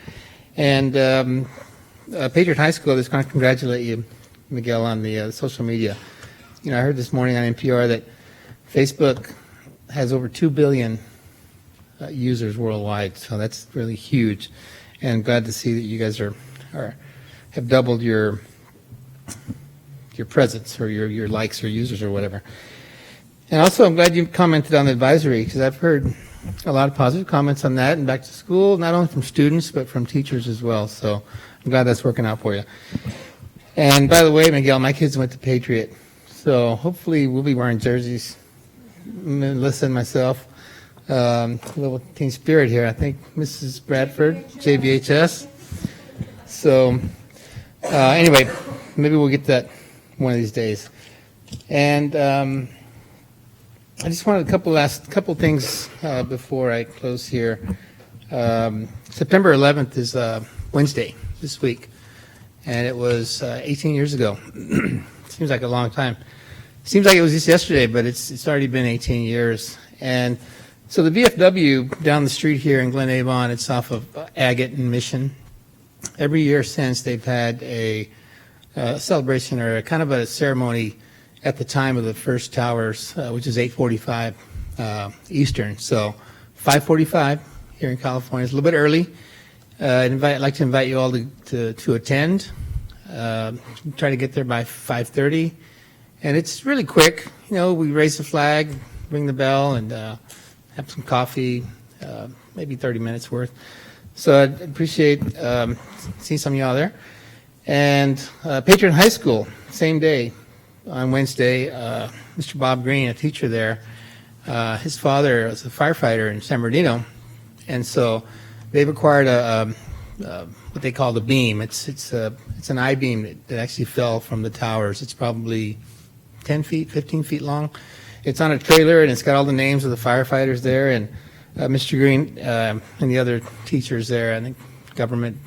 And Patriot High School, I just want to congratulate you, Miguel, on the social media. I heard this morning on NPR that Facebook has over 2 billion users worldwide, so that's really huge. And glad to see that you guys have doubled your presence, or your likes or users or whatever. And also, I'm glad you commented on the advisory, because I've heard a lot of positive comments on that and back to school, not only from students but from teachers as well. So I'm glad that's working out for you. And by the way, Miguel, my kids went to Patriot, so hopefully we'll be wearing jerseys. Melissa and myself, a little team spirit here. I think Mrs. Bradford, JVHS. So anyway, maybe we'll get that one of these days. And I just wanted a couple things before I close here. September 11th is Wednesday this week, and it was 18 years ago. Seems like a long time. Seems like it was just yesterday, but it's already been 18 years. And so the VFW down the street here in Glen Avon, it's off of Agate and Mission, every year since, they've had a celebration or a kind of a ceremony at the time of the first towers, which is 8:45 Eastern. So 5:45 here in California. It's a little bit early. I'd like to invite you all to attend. Try to get there by 5:30. And it's really quick. You know, we raise the flag, ring the bell, and have some coffee, maybe 30 minutes worth. So I'd appreciate seeing some of y'all there. And Patriot High School, same day, on Wednesday, Mr. Bob Green, a teacher there, his father was a firefighter in San Bernardino, and so they've acquired what they call the beam. It's an I-beam that actually fell from the towers. It's probably 10 feet, 15 feet long. It's on a trailer, and it's got all the names of the firefighters there, and Mr. Green and the other teachers there, I think government,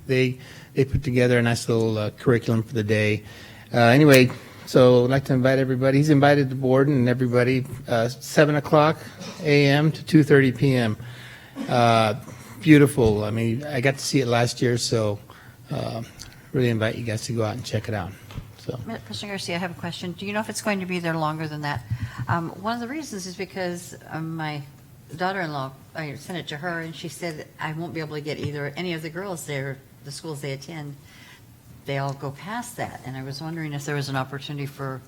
they put together a nice little curriculum for the day. Anyway, so I'd like to invite everybody. He's invited the board and everybody, 7 o'clock a.m. to 2:30 p.m. Beautiful. I mean, I got to see it last year, so really invite you guys to go out and check it out. So, President Garcia, I have a question. Do you know if it's going to be there longer than that? One of the reasons is because my daughter-in-law, I sent it to her, and she said I won't be able to get either any of the girls there, the schools they attend. They all go past that, and I was wondering if there was an opportunity for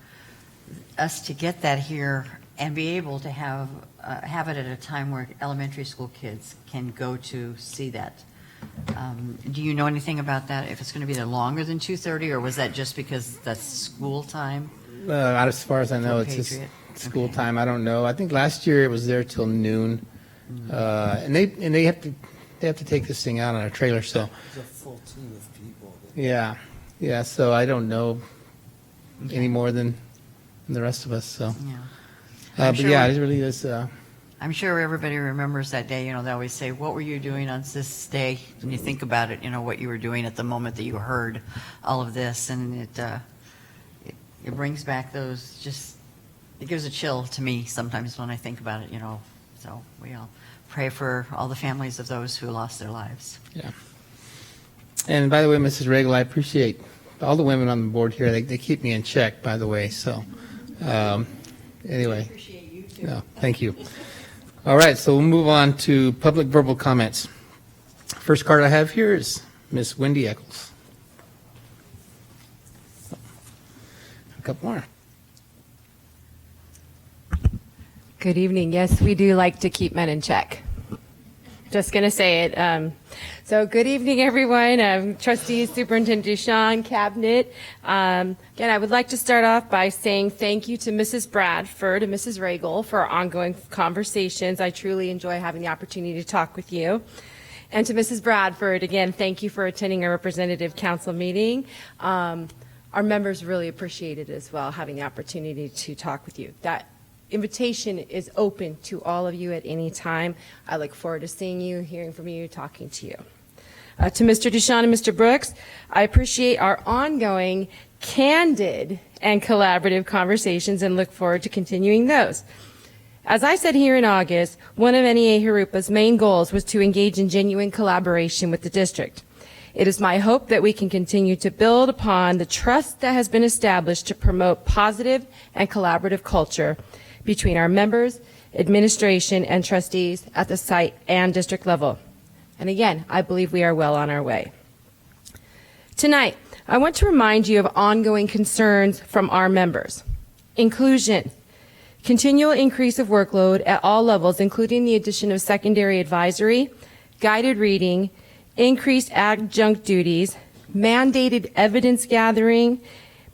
us to get that here and be able to have it at a time where elementary school kids can go to see that. Do you know anything about that? If it's going to be there longer than 2:30, or was that just because that's school time? As far as I know, it's just school time. I don't know. I think last year it was there till noon, and they have to take this thing out on a trailer. So It's a full team of people. yeah. So I don't know any more than the rest of us. So, Yeah. but sure yeah, it really is. I'm sure everybody remembers that day. You know, they always say, "What were you doing on this day?" When you think about it, you know what you were doing at the moment that you heard all of this, and it brings back those just. It gives a chill to me sometimes when I think about it. You know, so we all pray for all the families of those who lost their lives. Yeah. And by the way, Mrs. Regal, I appreciate all the women on the board here. They keep me in check, by the way. So, anyway. Appreciate you too. No, thank you. All right, so we'll move on to public verbal comments. First card I have here is Miss Wendy Eccles. A couple more. Good evening. Yes, we do like to keep men in check. Just going to say it. So good evening, everyone. Trustees, Superintendent Duchamp, Cabinet. Again, I would like to start off by saying thank you to Mrs. Bradford and Mrs. Regal for our ongoing conversations. I truly enjoy having the opportunity to talk with you. And to Mrs. Bradford, again, thank you for attending our representative council meeting. Our members really appreciate it as well, having the opportunity to talk with you. That invitation is open to all of you at any time. I look forward to seeing you, hearing from you, talking to you. To Mr. Duchamp and Mr. Brooks, I appreciate our ongoing, candid, and collaborative conversations and look forward to continuing those. As I said here in August, one of NEA Jurupa's main goals was to engage in genuine collaboration with the district. It is my hope that we can continue to build upon the trust that has been established to promote positive and collaborative culture between our members, administration, and trustees at the site and district level. And again, I believe we are well on our way. Tonight, I want to remind you of ongoing concerns from our members. Inclusion, continual increase of workload at all levels, including the addition of secondary advisory, guided reading, increased adjunct duties, mandated evidence gathering,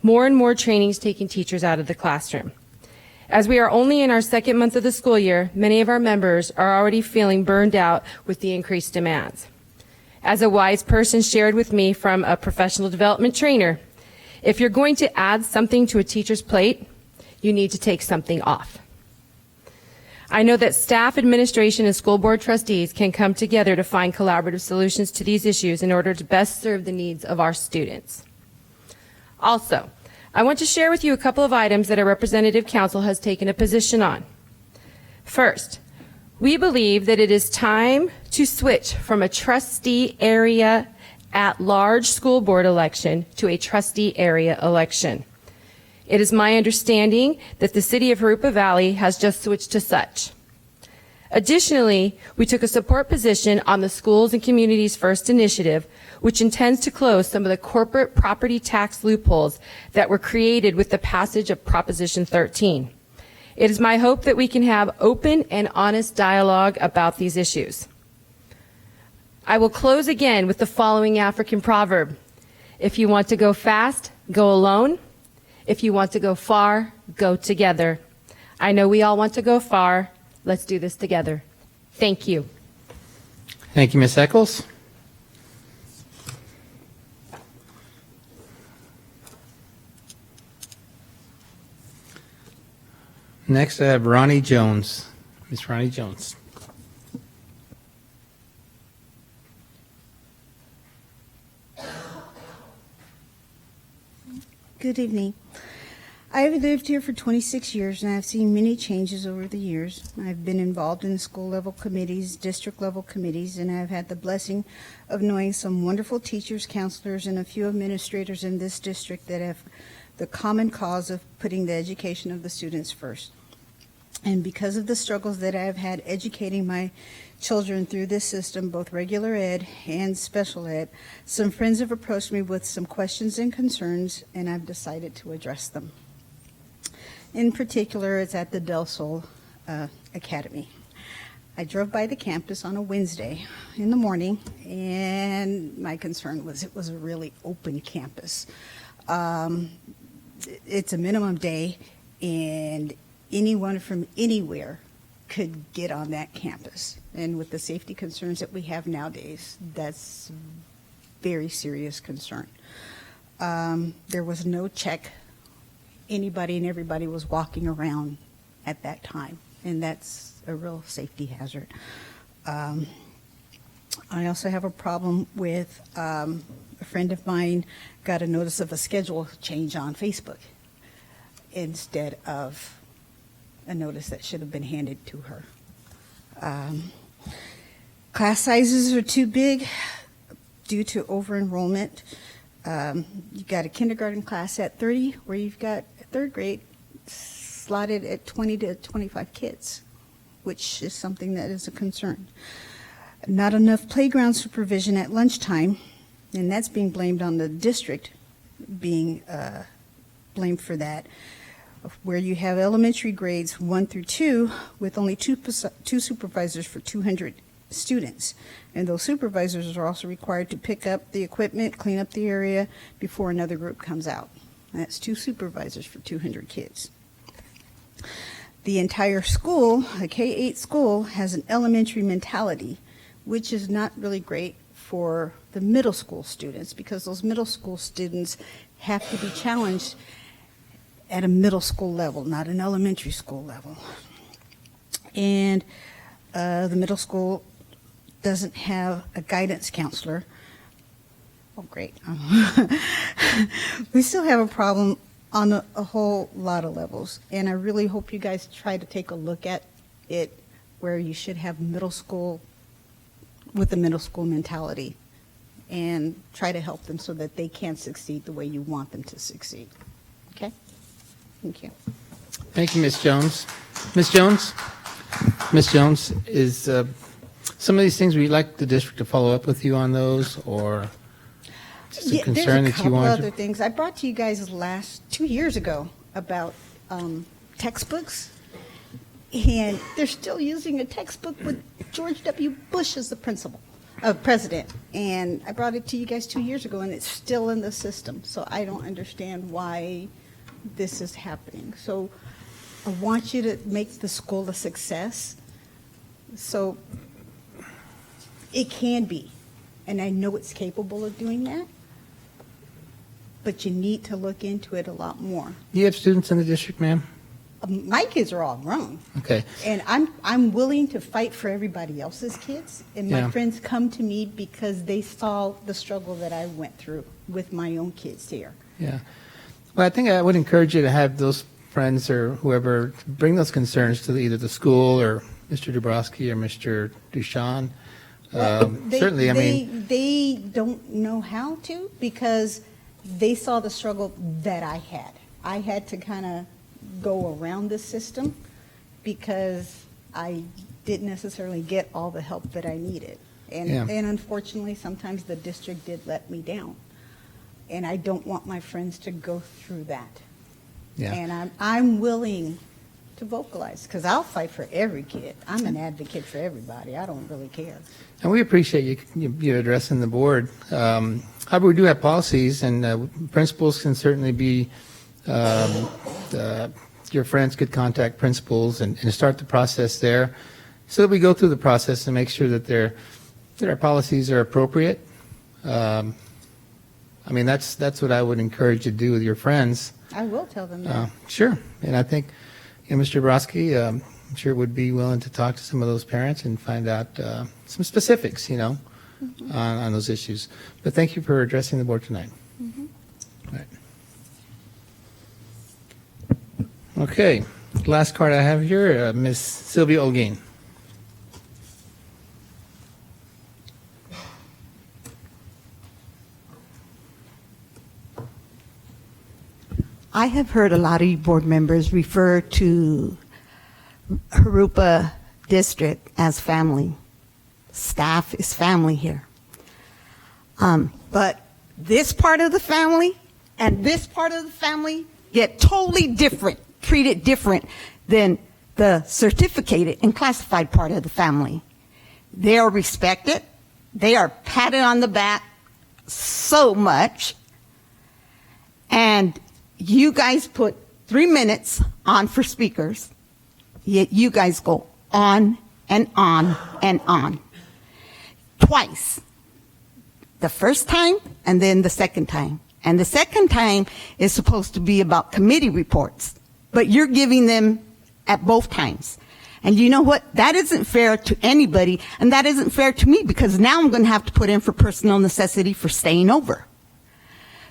more and more trainings taking teachers out of the classroom. As we are only in our second month of the school year, many of our members are already feeling burned out with the increased demands. As a wise person shared with me from a professional development trainer, if you're going to add something to a teacher's plate, you need to take something off. I know that staff, administration, and school board trustees can come together to find collaborative solutions to these issues in order to best serve the needs of our students. Also, I want to share with you a couple of items that our representative council has taken a position on. First, we believe that it is time to switch from a trustee area at-large school board election to a trustee area election. It is my understanding that the City of Jurupa Valley has just switched to such. Additionally, we took a support position on the Schools and Communities First initiative, which intends to close some of the corporate property tax loopholes that were created with the passage of Proposition 13. It is my hope that we can have open and honest dialogue about these issues. I will close again with the following African proverb. If you want to go fast, go alone. If you want to go far, go together. I know we all want to go far. Let's do this together. Thank you. Thank you, Ms. Eccles. Next, I have Ronnie Jones. Ms. Ronnie Jones. Good evening. I have lived here for 26 years and I've seen many changes over the years. I've been involved in school level committees, district level committees, and I've had the blessing of knowing some wonderful teachers, counselors, and a few administrators in this district that have the common cause of putting the education of the students first. And because of the struggles that I've had educating my children through this system, both regular ed and special ed, some friends have approached me with some questions and concerns, and I've decided to address them. In particular, it's at the Del Sol Academy. I drove by the campus on a Wednesday in the morning, and my concern was it was a really open campus. It's a minimum day, and anyone from anywhere could get on that campus. And with the safety concerns that we have nowadays, that's very serious concern. There was no check. Anybody and everybody was walking around at that time, and that's a real safety hazard. I also have a problem with a friend of mine got a notice of a schedule change on Facebook instead of a notice that should have been handed to her. Class sizes are too big due to over-enrollment. You've got a kindergarten class at 30 where you've got third grade slotted at 20 to 25 kids, which is something that is a concern. Not enough playground supervision at lunchtime, and that's being blamed on the district being blamed for that, where you have elementary grades 1 through 2 with only two supervisors for 200 students. And those supervisors are also required to pick up the equipment, clean up the area before another group comes out. And that's 2 supervisors for 200 kids. The entire school, a K-8 school, has an elementary mentality, which is not really great for the middle school students because those middle school students have to be challenged at a middle school level, not an elementary school level. And the middle school doesn't have a guidance counselor. Oh, great. We still have a problem on a whole lot of levels, and I really hope you guys try to take a look at it where you should have middle school with the middle school mentality and try to help them so that they can succeed the way you want them to succeed. Okay? Thank you. Thank you, Ms. Jones. Ms. Jones? Ms. Jones, is some of these things, would you like the district to follow up with you on those, or just a concern that you want to? There's a couple other things. I brought to you guys 2 years ago about textbooks, and they're still using a textbook with George W. Bush as the president. And I brought it to you guys 2 years ago, and it's still in the system. So I don't understand why this is happening. So I want you to make the school a success. So it can be, and I know it's capable of doing that, but you need to look into it a lot more. Do you have students in the district, ma'am? My kids are all grown. Okay. And I'm willing to fight for everybody else's kids. And my Yeah. friends come to me because they saw the struggle that I went through with my own kids here. Yeah. Well, I think I would encourage you to have those friends or whoever bring those concerns to either the school or Mr. Dabrowski or Mr. Duchan. Certainly, I mean, They don't know how to because they saw the struggle that I had. I had to kind of go around the system because I didn't necessarily get all the help that I needed. And, Yeah. and unfortunately, sometimes the district did let me down. And I don't want my friends to go through that. Yeah. And I'm willing to vocalize because I'll fight for every kid. I'm an advocate for everybody. I don't really care. and we appreciate you addressing the board. However, we do have policies, and principals can certainly be, your friends could contact principals and start the process there. So that we go through the process and make sure that our policies are appropriate. I mean, that's what I would encourage you to do with your friends. I will tell them that. Sure. And I think, Mr. Brodsky, I'm sure would be willing to talk to some of those parents and find out some specifics, on those issues. But thank you for addressing the board tonight. Right. Okay. Last card I have here, Ms. Sylvia Olguin. I have heard a lot of you board members refer to Jurupa District as family. Staff is family here. But this part of the family and this part of the family get totally different, treated different than the certificated and classified part of the family. They are respected. They are patted on the back so much. And you guys put 3 minutes on for speakers, yet you guys go on and on and on. Twice. The first time and then the second time. And the second time is supposed to be about committee reports, but you're giving them at both times. And you know what? That isn't fair to anybody, and that isn't fair to me because now I'm going to have to put in for personal necessity for staying over.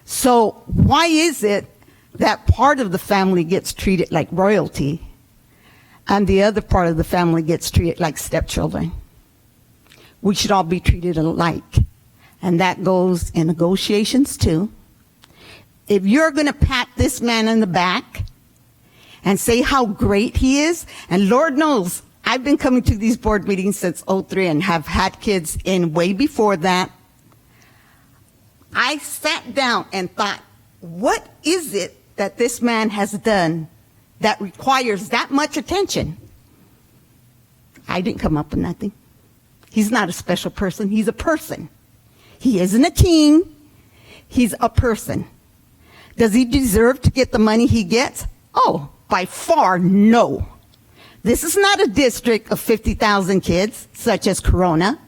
So why is it that part of the family gets treated like royalty and the other part of the family gets treated like stepchildren? We should all be treated alike. And that goes in negotiations too. If you're going to pat this man in the back and say how great he is, and Lord knows, I've been coming to these board meetings since '03 and have had kids in way before that. I sat down and thought, what is it that this man has done that requires that much attention? I didn't come up with nothing. He's not a special person. He's a person. He isn't a king. He's a person. Does he deserve to get the money he gets? Oh, by far, no. This is not a district of 50,000 kids, such as Corona,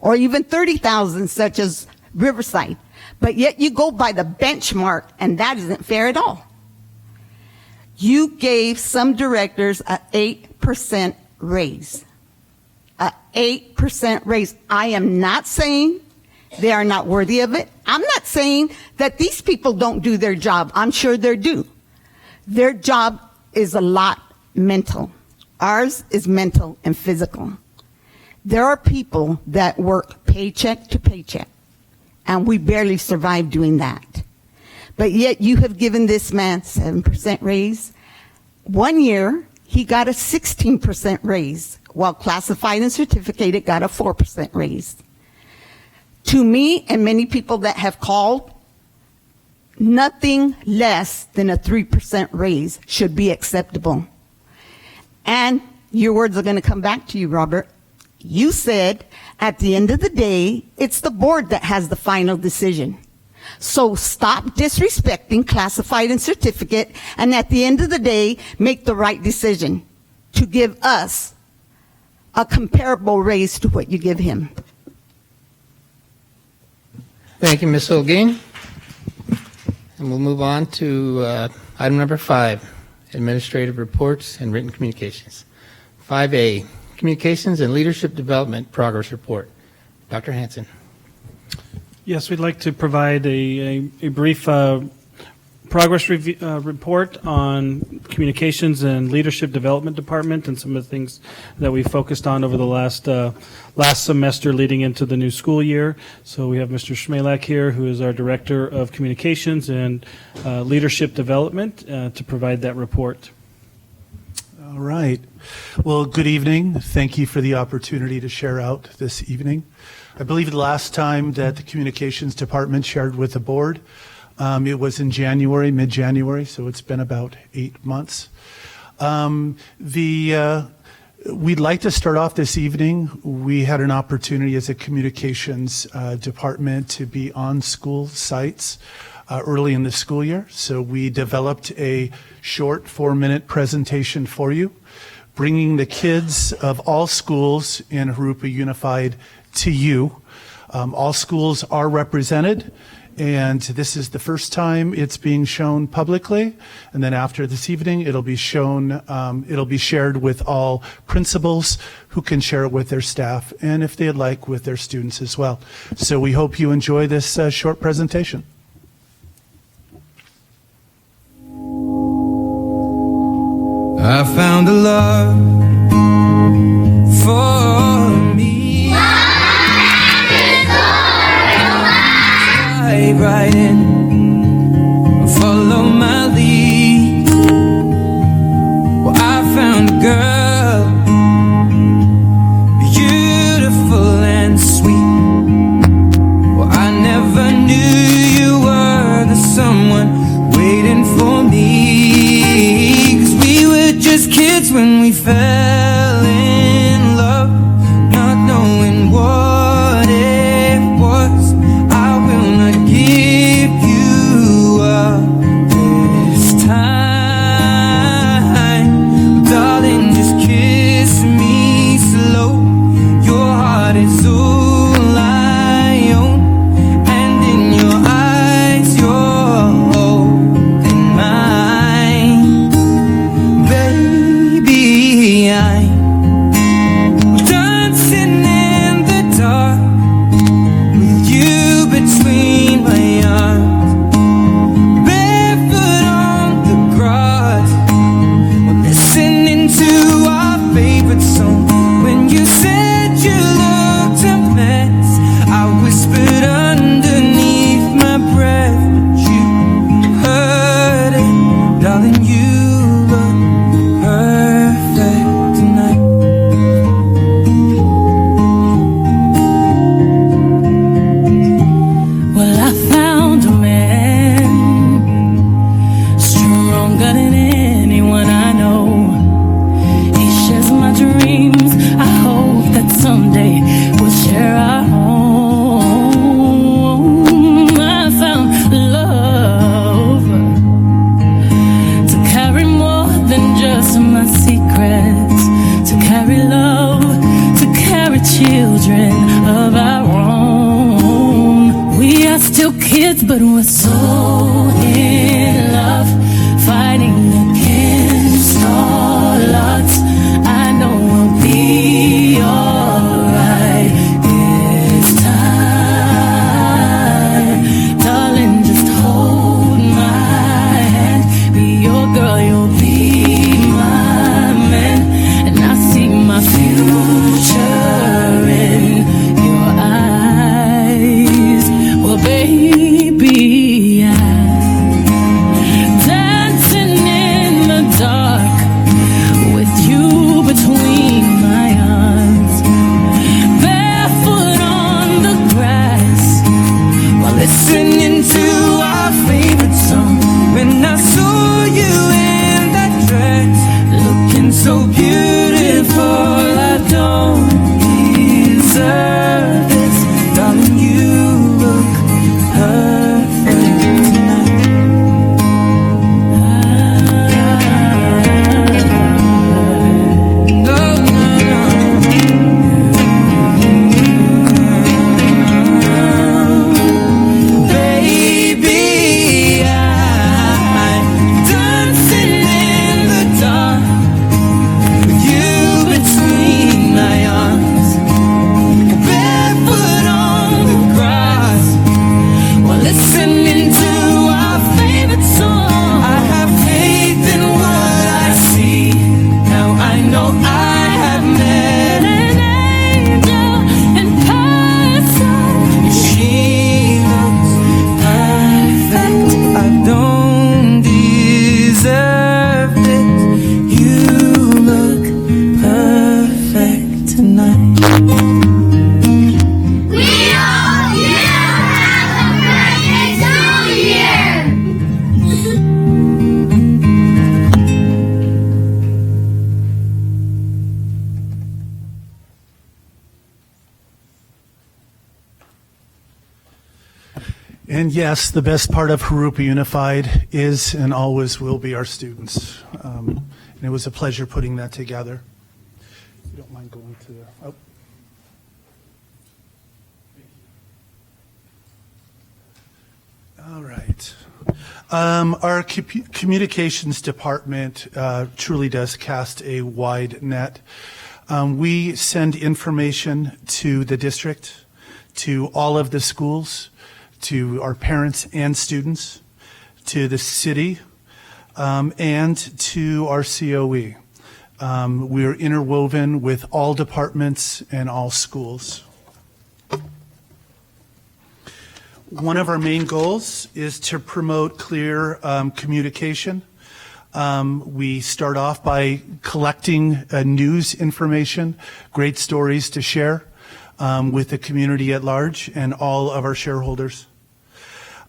or even 30,000, such as Riverside. But yet you go by the benchmark, and that isn't fair at all. You gave some directors an 8% raise. An 8% raise. I am not saying they are not worthy of it. I'm not saying that these people don't do their job. I'm sure they do. Their job is a lot mental. Ours is mental and physical. There are people that work paycheck to paycheck, and we barely survive doing that. But yet you have given this man 7% raise. 1 year, he got a 16% raise, while classified and certificated got a 4% raise. To me and many people that have called, nothing less than a 3% raise should be acceptable. And your words are going to come back to you, Robert. You said at the end of the day, it's the board that has the final decision. So stop disrespecting classified and certificate, and at the end of the day, make the right decision to give us a comparable raise to what you give him. Thank you, Ms. Olguin. And we'll move on to item number 5, administrative reports and written communications. 5A, communications and leadership development progress report. Dr. Hanson. Yes, we'd like to provide a brief progress report on communications and leadership development department and some of the things that we focused on over the last semester leading into the new school year. So we have Mr. Schmalak here, who is our Director of Communications and Leadership Development, to provide that report. All right. Well, good evening. Thank you for the opportunity to share out this evening. I believe the last time that the Communications Department shared with the board, it was in January, mid-January, so it's been about 8 months. We'd like to start off this evening. We had an opportunity as a communications department to be on school sites early in the school year. So we developed a short 4-minute presentation for you, bringing the kids of all schools in Jurupa Unified to you. All schools are represented, and this is the first time it's being shown publicly. And then after this evening, it'll be shown, it'll be shared with all principals who can share it with their staff, and if they'd like, with their students as well. So we hope you enjoy this short presentation. I found a love for me. Dive right in, follow my lead. Well, I found a girl, beautiful and sweet. Well, I never knew you were the someone waiting for me. Just kids when we fell in love, not knowing what it was. I will not give you up this time, darling, just kiss me slow. Your heart is all I own, and in your eyes you're holding mine. I'm dancing in the dark with you between my arms, barefoot on the grass. We're listening to our favorite song. When you said you looked a mess, I whispered underneath my breath, but you heard it, darling. You look perfect tonight. Well, I found a man stronger than anyone I know. He shares my dreams. I hope that someday we'll share our home. I found love to carry more than just my secrets, to carry love, to carry children of our own. We are still kids, but we're so in love, fighting against all odds. I know we'll be alright this time. Darling, just hold my hand, be your girl, you'll be my man, and I see my future in your eyes. Well, baby, And yes, the best part of Jurupa Unified is and always will be our students. And it was a pleasure putting that together. If you don't mind going to the... Oh. All right. Our communications department truly does cast a wide net. We send information to the district, to all of the schools, to our parents and students, to the city, and to our COE. We are interwoven with all departments and all schools. One of our main goals is to promote clear communication. We start off by collecting news information, great stories to share with the community at large and all of our shareholders.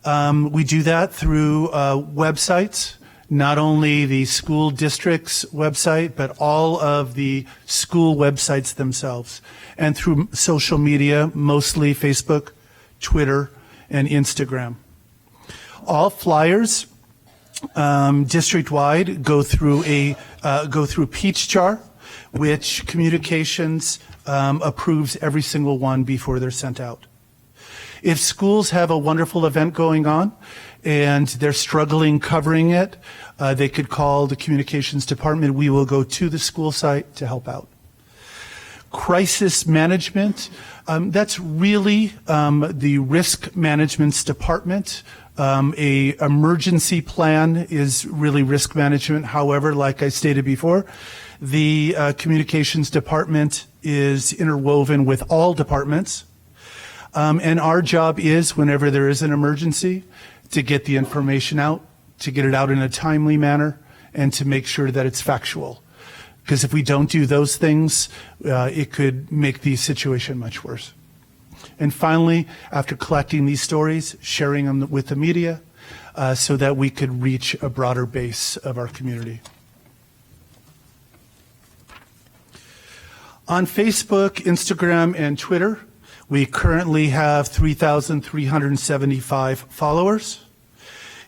We do that through websites, not only the school district's website, but all of the school websites themselves, and through social media, mostly Facebook, Twitter, and Instagram. All flyers district-wide go through Peach Jar, which communications approves every single one before they're sent out. If schools have a wonderful event going on and they're struggling covering it, they could call the communications department. We will go to the school site to help out. Crisis management, that's really the risk management's department. A emergency plan is really risk management. However, like I stated before, the communications department is interwoven with all departments. And our job is, whenever there is an emergency, to get the information out, to get it out in a timely manner, and to make sure that it's factual. Because if we don't do those things, it could make the situation much worse. And finally, after collecting these stories, sharing them with the media so that we could reach a broader base of our community. On Facebook, Instagram, and Twitter, we currently have 3,375 followers.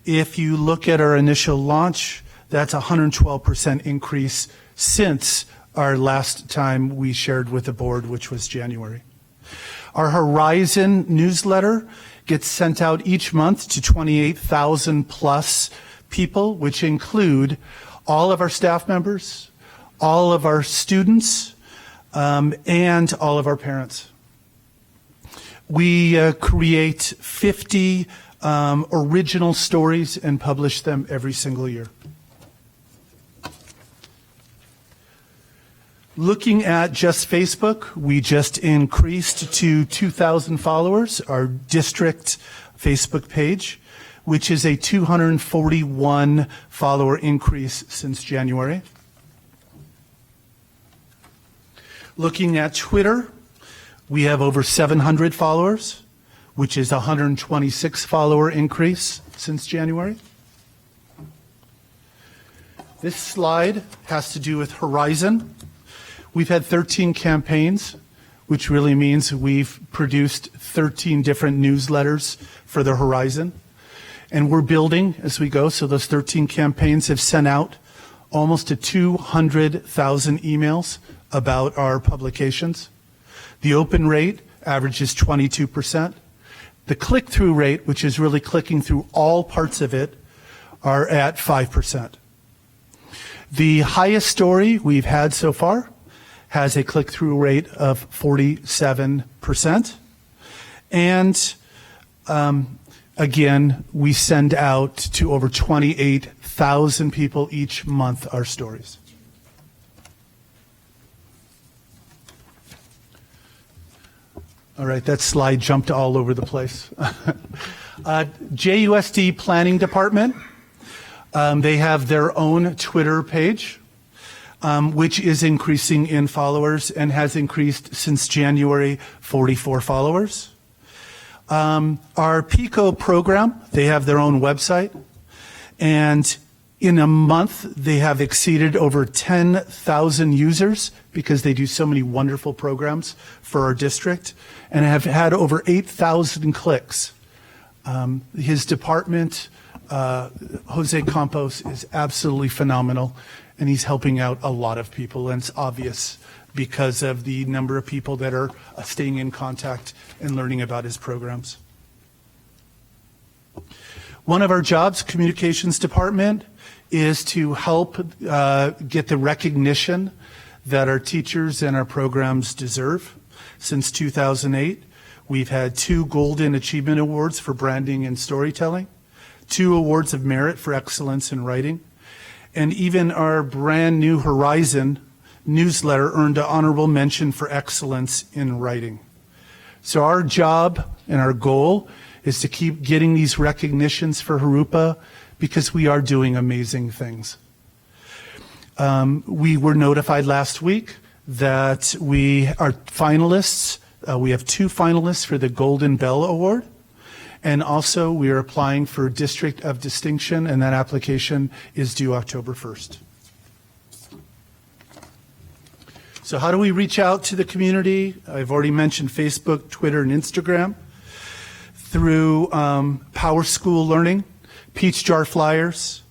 If you look at our initial launch, that's a 112% increase since our last time we shared with the board, which was January. Our Horizon newsletter gets sent out each month to 28,000 plus people, which include all of our staff members, all of our students, and all of our parents. We create 50 original stories and publish them every single year. Looking at just Facebook, we just increased to 2,000 followers, our district Facebook page, which is a 241 follower increase since January. Looking at Twitter, we have over 700 followers, which is a 126 follower increase since January. This slide has to do with Horizon. We've had 13 campaigns, which really means we've produced 13 different newsletters for the Horizon. And we're building as we go, so those 13 campaigns have sent out almost to 200,000 emails about our publications. The open rate averages 22%. The click-through rate, which is really clicking through all parts of it, are at 5%. The highest story we've had so far has a click-through rate of 47%. And again, we send out to over 28,000 people each month our stories. All right, that slide jumped all over the place. JUSD Planning Department, they have their own Twitter page, which is increasing in followers and has increased since January, 44 followers. Our PICO program, they have their own website, and in a month they have exceeded over 10,000 users because they do so many wonderful programs for our district, and have had over 8,000 clicks His department, Jose Campos, is absolutely phenomenal, and he's helping out a lot of people, and it's obvious because of the number of people that are staying in contact and learning about his programs. One of our jobs, communications department, is to help get the recognition that our teachers and our programs deserve. Since 2008, we've had 2 Golden Achievement Awards for branding and storytelling, 2 awards of merit for excellence in writing, and even our brand new Horizon newsletter earned an honorable mention for excellence in writing. So our job and our goal is to keep getting these recognitions for Jurupa because we are doing amazing things. We were notified last week that we are finalists. We have 2 finalists for the Golden Bell Award. And also we are applying for District of Distinction, and that application is due October 1st. So how do we reach out to the community? I've already mentioned Facebook, Twitter, and Instagram. Through Power School Learning, Peach Jar flyers.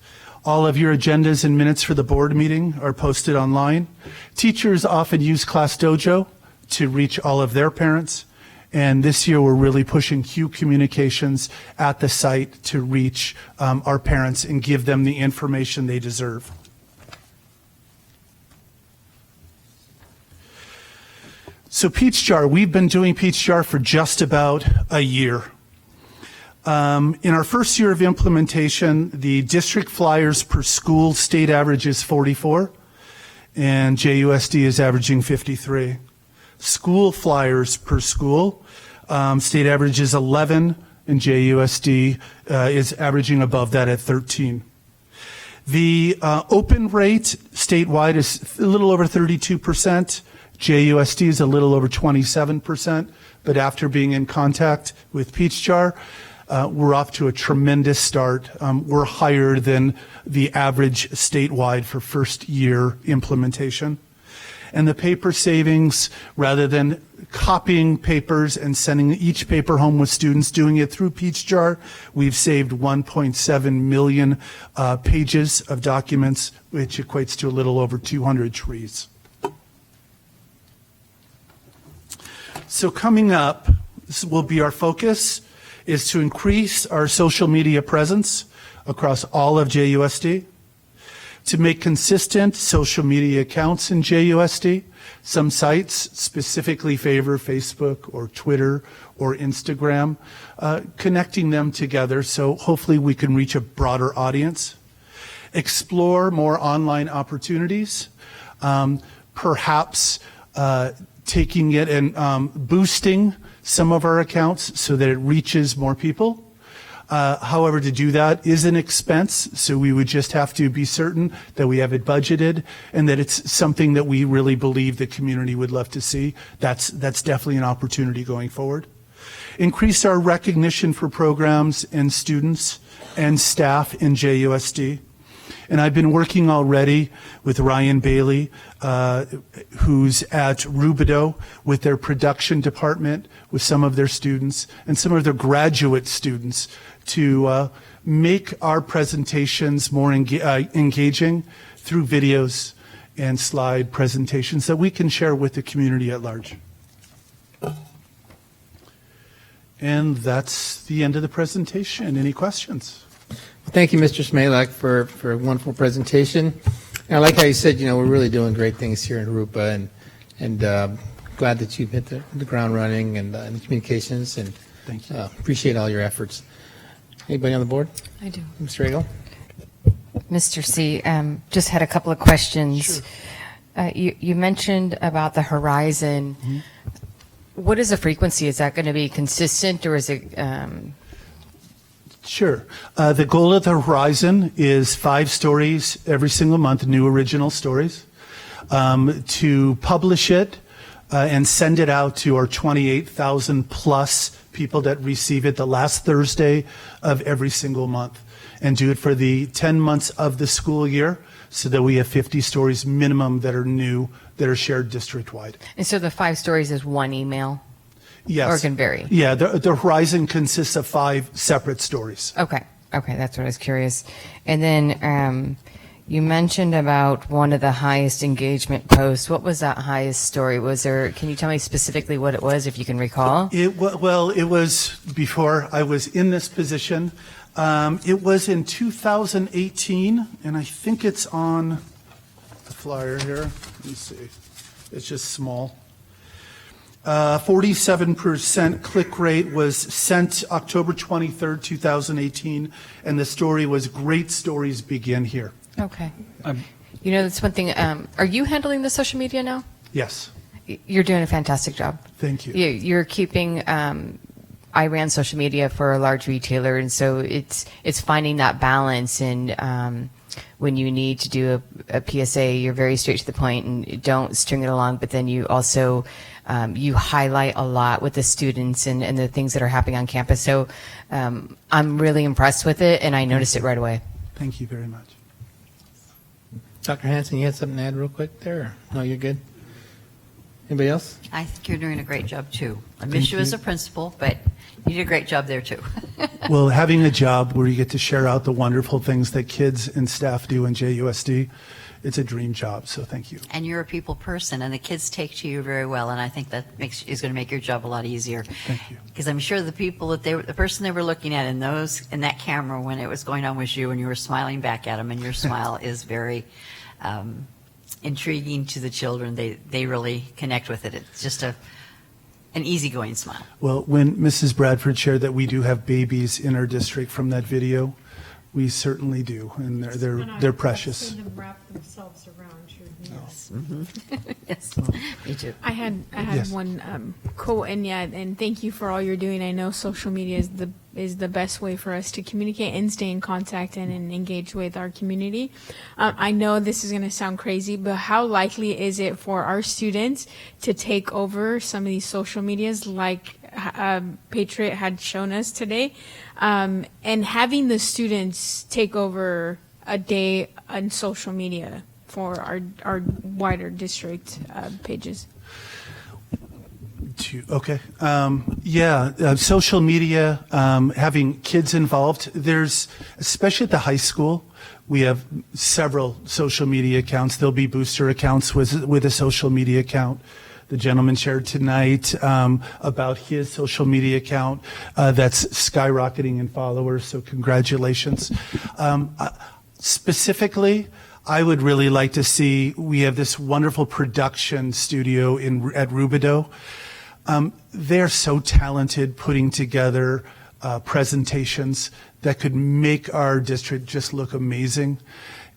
All of your agendas and minutes for the board meeting are posted online. Teachers often use Class Dojo to reach all of their parents. And this year we're really pushing Q Communications at the site to reach our parents and give them the information they deserve. So Peach Jar, we've been doing Peach Jar for just about a year. In our first year of implementation, the district flyers per school state average is 44, and JUSD is averaging 53. School flyers per school, state average is 11, and JUSD is averaging above that at 13. The open rate statewide is a little over 32%. JUSD is a little over 27%, but after being in contact with Peach Jar, we're off to a tremendous start. We're higher than the average statewide for first year implementation. And the paper savings, rather than copying papers and sending each paper home with students, doing it through Peach Jar, we've saved 1.7 million pages of documents, which equates to a little over 200 trees. So coming up, this will be our focus, is to increase our social media presence across all of JUSD, to make consistent social media accounts in JUSD. Some sites specifically favor Facebook or Twitter or Instagram, connecting them together so hopefully we can reach a broader audience. Explore more online opportunities, perhaps taking it and boosting some of our accounts so that it reaches more people. However, to do that is an expense, so we would just have to be certain that we have it budgeted and that it's something that we really believe the community would love to see. That's definitely an opportunity going forward. Increase our recognition for programs and students and staff in JUSD. And I've been working already with Ryan Bailey, who's at Rubidoux, with their production department, with some of their students and some of their graduate students to make our presentations more engaging through videos and slide presentations that we can share with the community at large. And that's the end of the presentation. Any questions? Thank you, Mr. Smalak, for a wonderful presentation. And I like how you said, we're really doing great things here in Jurupa, and glad that you've hit the ground running and the communications, and thank you. Appreciate all your efforts. Anybody on the board? I do. Mr. Eagle? Mr. C., just had a couple of questions. Sure. You mentioned about the Horizon. Mm-hmm. What is the frequency? Is that going to be consistent, or is it... Sure. The goal of the Horizon is 5 stories every single month, new original stories, to publish it and send it out to our 28,000 plus people that receive it the last Thursday of every single month, and do it for the 10 months of the school year so that we have 50 stories minimum that are new, that are shared district-wide. And so the 5 stories is one email? Yes. Or it can vary? Yeah, the Horizon consists of 5 separate stories. Okay, that's what I was curious. And then you mentioned about one of the highest engagement posts. What was that highest story? Can you tell me specifically what it was, if you can recall? It was before I was in this position. It was in 2018, and I think it's on the flyer here. Let me see. It's just small. 47% click rate was sent October 23rd, 2018, and the story was Great Stories Begin Here. Okay. That's one thing. Are you handling the social media now? Yes. You're doing a fantastic job. Thank you. You're keeping. I ran social media for a large retailer, and so it's finding that balance. And when you need to do a PSA, you're very straight to the point and you don't string it along. But then you also you highlight a lot with the students and the things that are happening on campus. So I'm really impressed with it, and I noticed it right away. Thank you very much. Dr. Hanson, you had something to add real quick there? Or? No, you're good? Anybody else? I think you're doing a great job, too. I miss you as a principal, but you did a great job there, too. Well, having a job where you get to share out the wonderful things that kids and staff do in JUSD, it's a dream job, so thank you. And you're a people person, and the kids take to you very well, and I think that is going to make your job a lot easier. Thank you. Because I'm sure the people the person they were looking at in that camera when it was going on was you, and you were smiling back at them, and your smile is very intriguing to the children. They really connect with it. It's just an easygoing smile. Well, when Mrs. Bradford shared that we do have babies in our district from that video, we certainly do, and they're precious. I've seen them wrap themselves around your meals. Yes, me too. I had Yes. one quote, and thank you for all you're doing. I know social media is the best way for us to communicate and stay in contact and engage with our community. I know this is going to sound crazy, but how likely is it for our students to take over some of these social medias like Patriot had shown us today, and having the students take over a day on social media for our wider district pages? Okay. Social media, having kids involved, there's, especially at the high school, we have several social media accounts. There'll be booster accounts with a social media account. The gentleman shared tonight about his social media account that's skyrocketing in followers, so congratulations. Specifically, I would really like to see, we have this wonderful production studio at Rubidoux. They're so talented putting together presentations that could make our district just look amazing,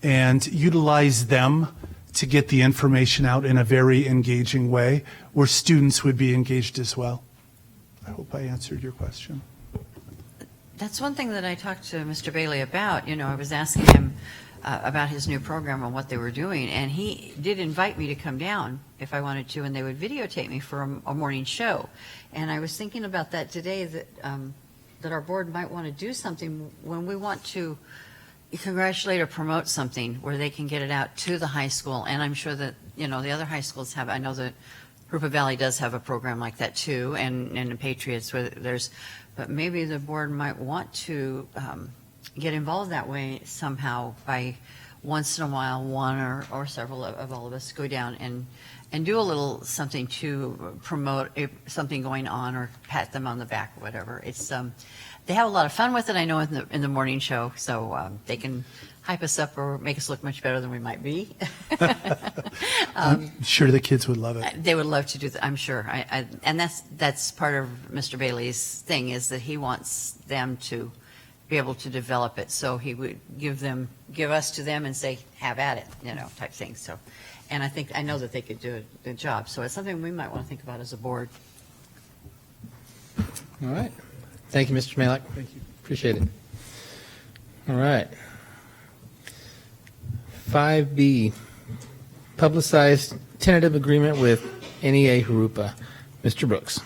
and utilize them to get the information out in a very engaging way where students would be engaged as well. I hope I answered your question. That's one thing that I talked to Mr. Bailey about. I was asking him about his new program and what they were doing, and he did invite me to come down if I wanted to, and they would videotape me for a morning show. And I was thinking about that today, that our board might want to do something when we want to congratulate or promote something where they can get it out to the high school. And I'm sure that, the other high schools have, I know that Jurupa Valley does have a program like that too, and the Patriots, where but maybe the board might want to get involved that way somehow by once in a while, one or several of all of us go down and do a little something to promote something going on or pat them on the back or whatever. It's they have a lot of fun with it, I know, in the morning show, so they can hype us up or make us look much better than we might be. I'm sure the kids would love it. They would love to do that, I'm sure. And that's part of Mr. Bailey's thing, is that he wants them to be able to develop it. So he would give us to them and say, have at it, type thing. So, and I know that they could do a good job. So it's something we might want to think about as a board. All right. Thank you, Mr. Malek. Thank you. Appreciate it. All right. 5B, publicized tentative agreement with NEA Jurupa. Mr. Brooks.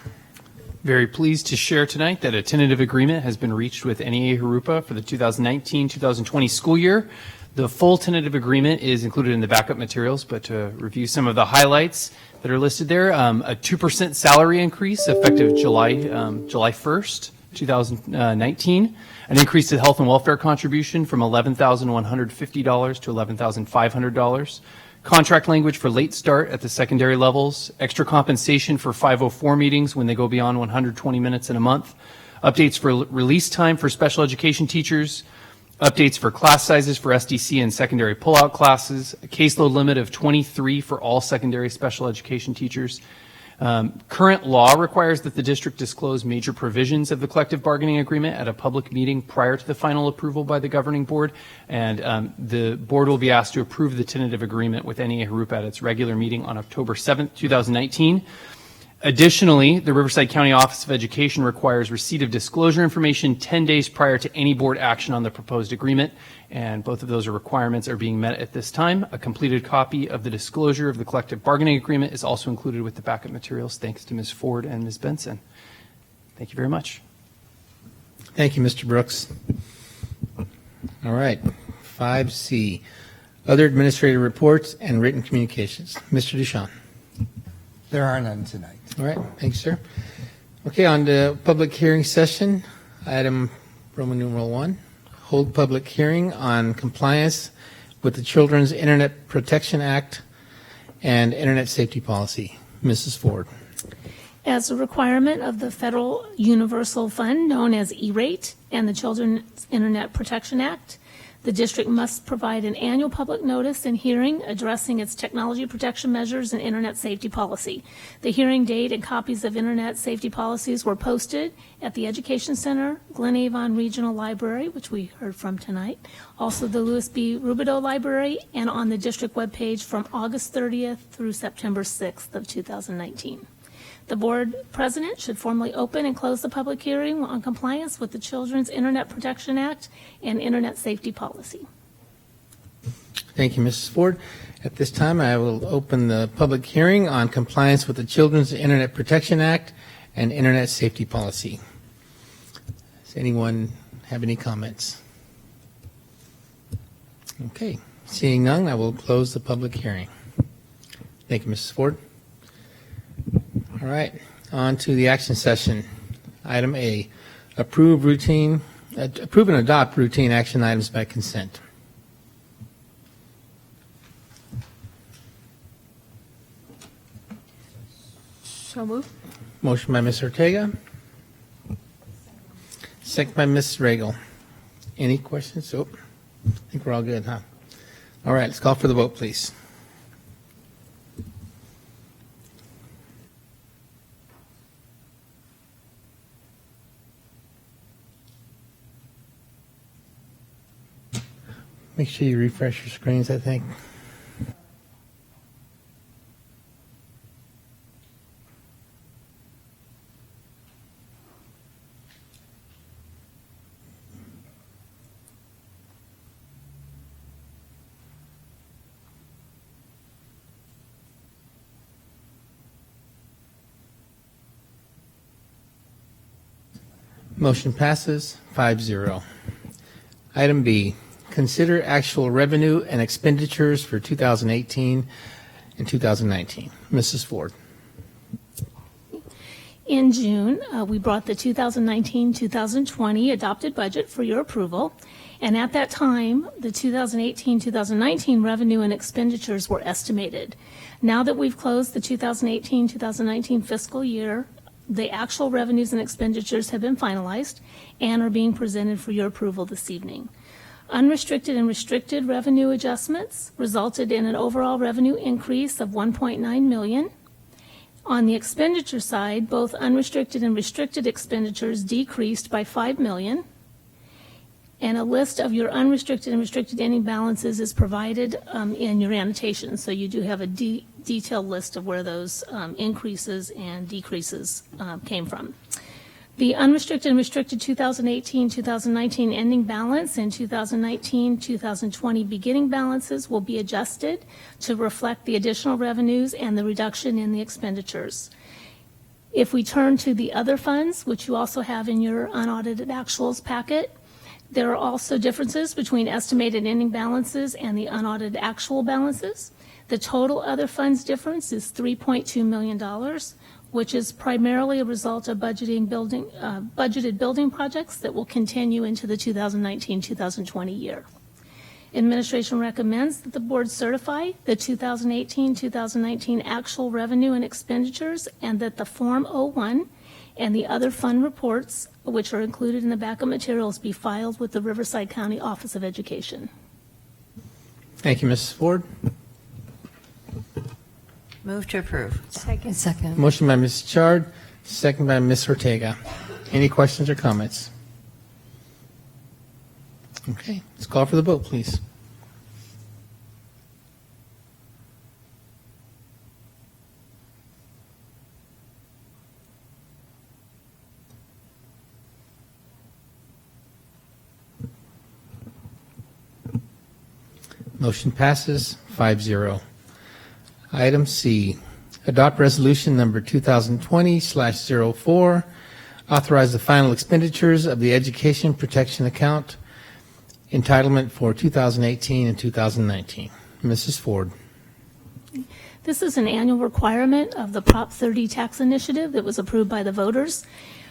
Very pleased to share tonight that a tentative agreement has been reached with NEA Jurupa for the 2019-2020 school year. The full tentative agreement is included in the backup materials, but to review some of the highlights, that are listed there. A 2% salary increase effective July 1st, 2019. An increase to health and welfare contribution from $11,150 to $11,500. Contract language for late start at the secondary levels. Extra compensation for 504 meetings when they go beyond 120 minutes in a month. Updates for release time for special education teachers. Updates for class sizes for SDC and secondary pullout classes. A caseload limit of 23 for all secondary special education teachers. Current law requires that the district disclose major provisions of the collective bargaining agreement at a public meeting prior to the final approval by the governing board, and the board will be asked to approve the tentative agreement with NEA Jurupa at its regular meeting on October 7th, 2019. Additionally, the Riverside County Office of Education requires receipt of disclosure information 10 days prior to any board action on the proposed agreement, and both of those requirements are being met at this time. A completed copy of the disclosure of the collective bargaining agreement is also included with the backup materials, thanks to Ms. Ford and Ms. Benson. Thank you very much. Thank you, Mr. Brooks. All right, 5C, other administrative reports and written communications. Mr. Duchamp. There are none tonight. All right, thanks, sir. Okay, on to public hearing session, item Roman numeral 1, hold public hearing on compliance with the Children's Internet Protection Act and Internet Safety Policy. Mrs. Ford. As a requirement of the Federal Universal Fund, known as E-rate, and the Children's Internet Protection Act, the district must provide an annual public notice and hearing addressing its technology protection measures and internet safety policy. The hearing date and copies of internet safety policies were posted at the Education Center, Glen Avon Regional Library, which we heard from tonight, also the Louis B. Rubidoux Library, and on the district webpage from August 30th through September 6th of 2019. The board president should formally open and close the public hearing on compliance with the Children's Internet Protection Act and Internet Safety Policy. Thank you, Mrs. Ford. At this time, I will open the public hearing on compliance with the Children's Internet Protection Act and Internet Safety Policy. Does anyone have any comments? Okay, seeing none, I will close the public hearing. Thank you, Mrs. Ford. All right, on to the action session. Item A, approve and adopt routine action items by consent. So move. Motion by Ms. Ortega. Second by Ms. Regal. Any questions? Oh, I think we're all good, huh? All right, let's call for the vote, please. Make sure you refresh your screens, I think. Motion passes 5-0. Item B, consider actual revenue and expenditures for 2018 and 2019. Mrs. Ford. In June, we brought the 2019-2020 adopted budget for your approval, and at that time, the 2018-2019 revenue and expenditures were estimated. Now that we've closed the 2018-2019 fiscal year, the actual revenues and expenditures have been finalized and are being presented for your approval this evening. Unrestricted and restricted revenue adjustments resulted in an overall revenue increase of $1.9 million. On the expenditure side, both unrestricted and restricted expenditures decreased by $5 million. And a list of your unrestricted and restricted ending balances is provided in your annotation. So you do have a detailed list of where those increases and decreases came from. The unrestricted and restricted 2018-2019 ending balance and 2019-2020 beginning balances will be adjusted to reflect the additional revenues and the reduction in the expenditures. If we turn to the other funds, which you also have in your unaudited actuals packet, there are also differences between estimated ending balances and the unaudited actual balances. The total other funds difference is $3.2 million, which is primarily a result of budgeted building projects that will continue into the 2019-2020 year. Administration recommends that the board certify the 2018-2019 actual revenue and expenditures, and that the Form 01 and the other fund reports, which are included in the backup materials, be filed with the Riverside County Office of Education. Thank you, Mrs. Ford. Move to approve. Second. Motion by Mrs. Chard, second by Ms. Ortega. Any questions or comments? Okay, let's call for the vote, please. Motion passes 5-0. Item C, adopt resolution number 2020/04, authorize the final expenditures of the Education Protection Account entitlement for 2018 and 2019. Mrs. Ford. This is an annual requirement of the Prop 30 tax initiative that was approved by the voters.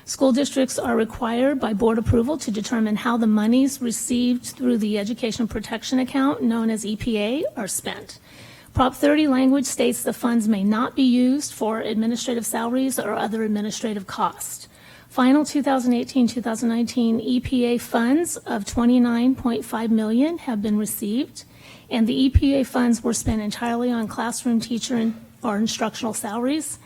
School districts are required by board approval to determine how the monies received through the Education Protection Account, known as EPA, are spent. Prop 30 language states the funds may not be used for administrative salaries or other administrative costs. Final 2018-2019 EPA funds of $29.5 million have been received, and the EPA funds were spent entirely on classroom teacher or instructional salaries.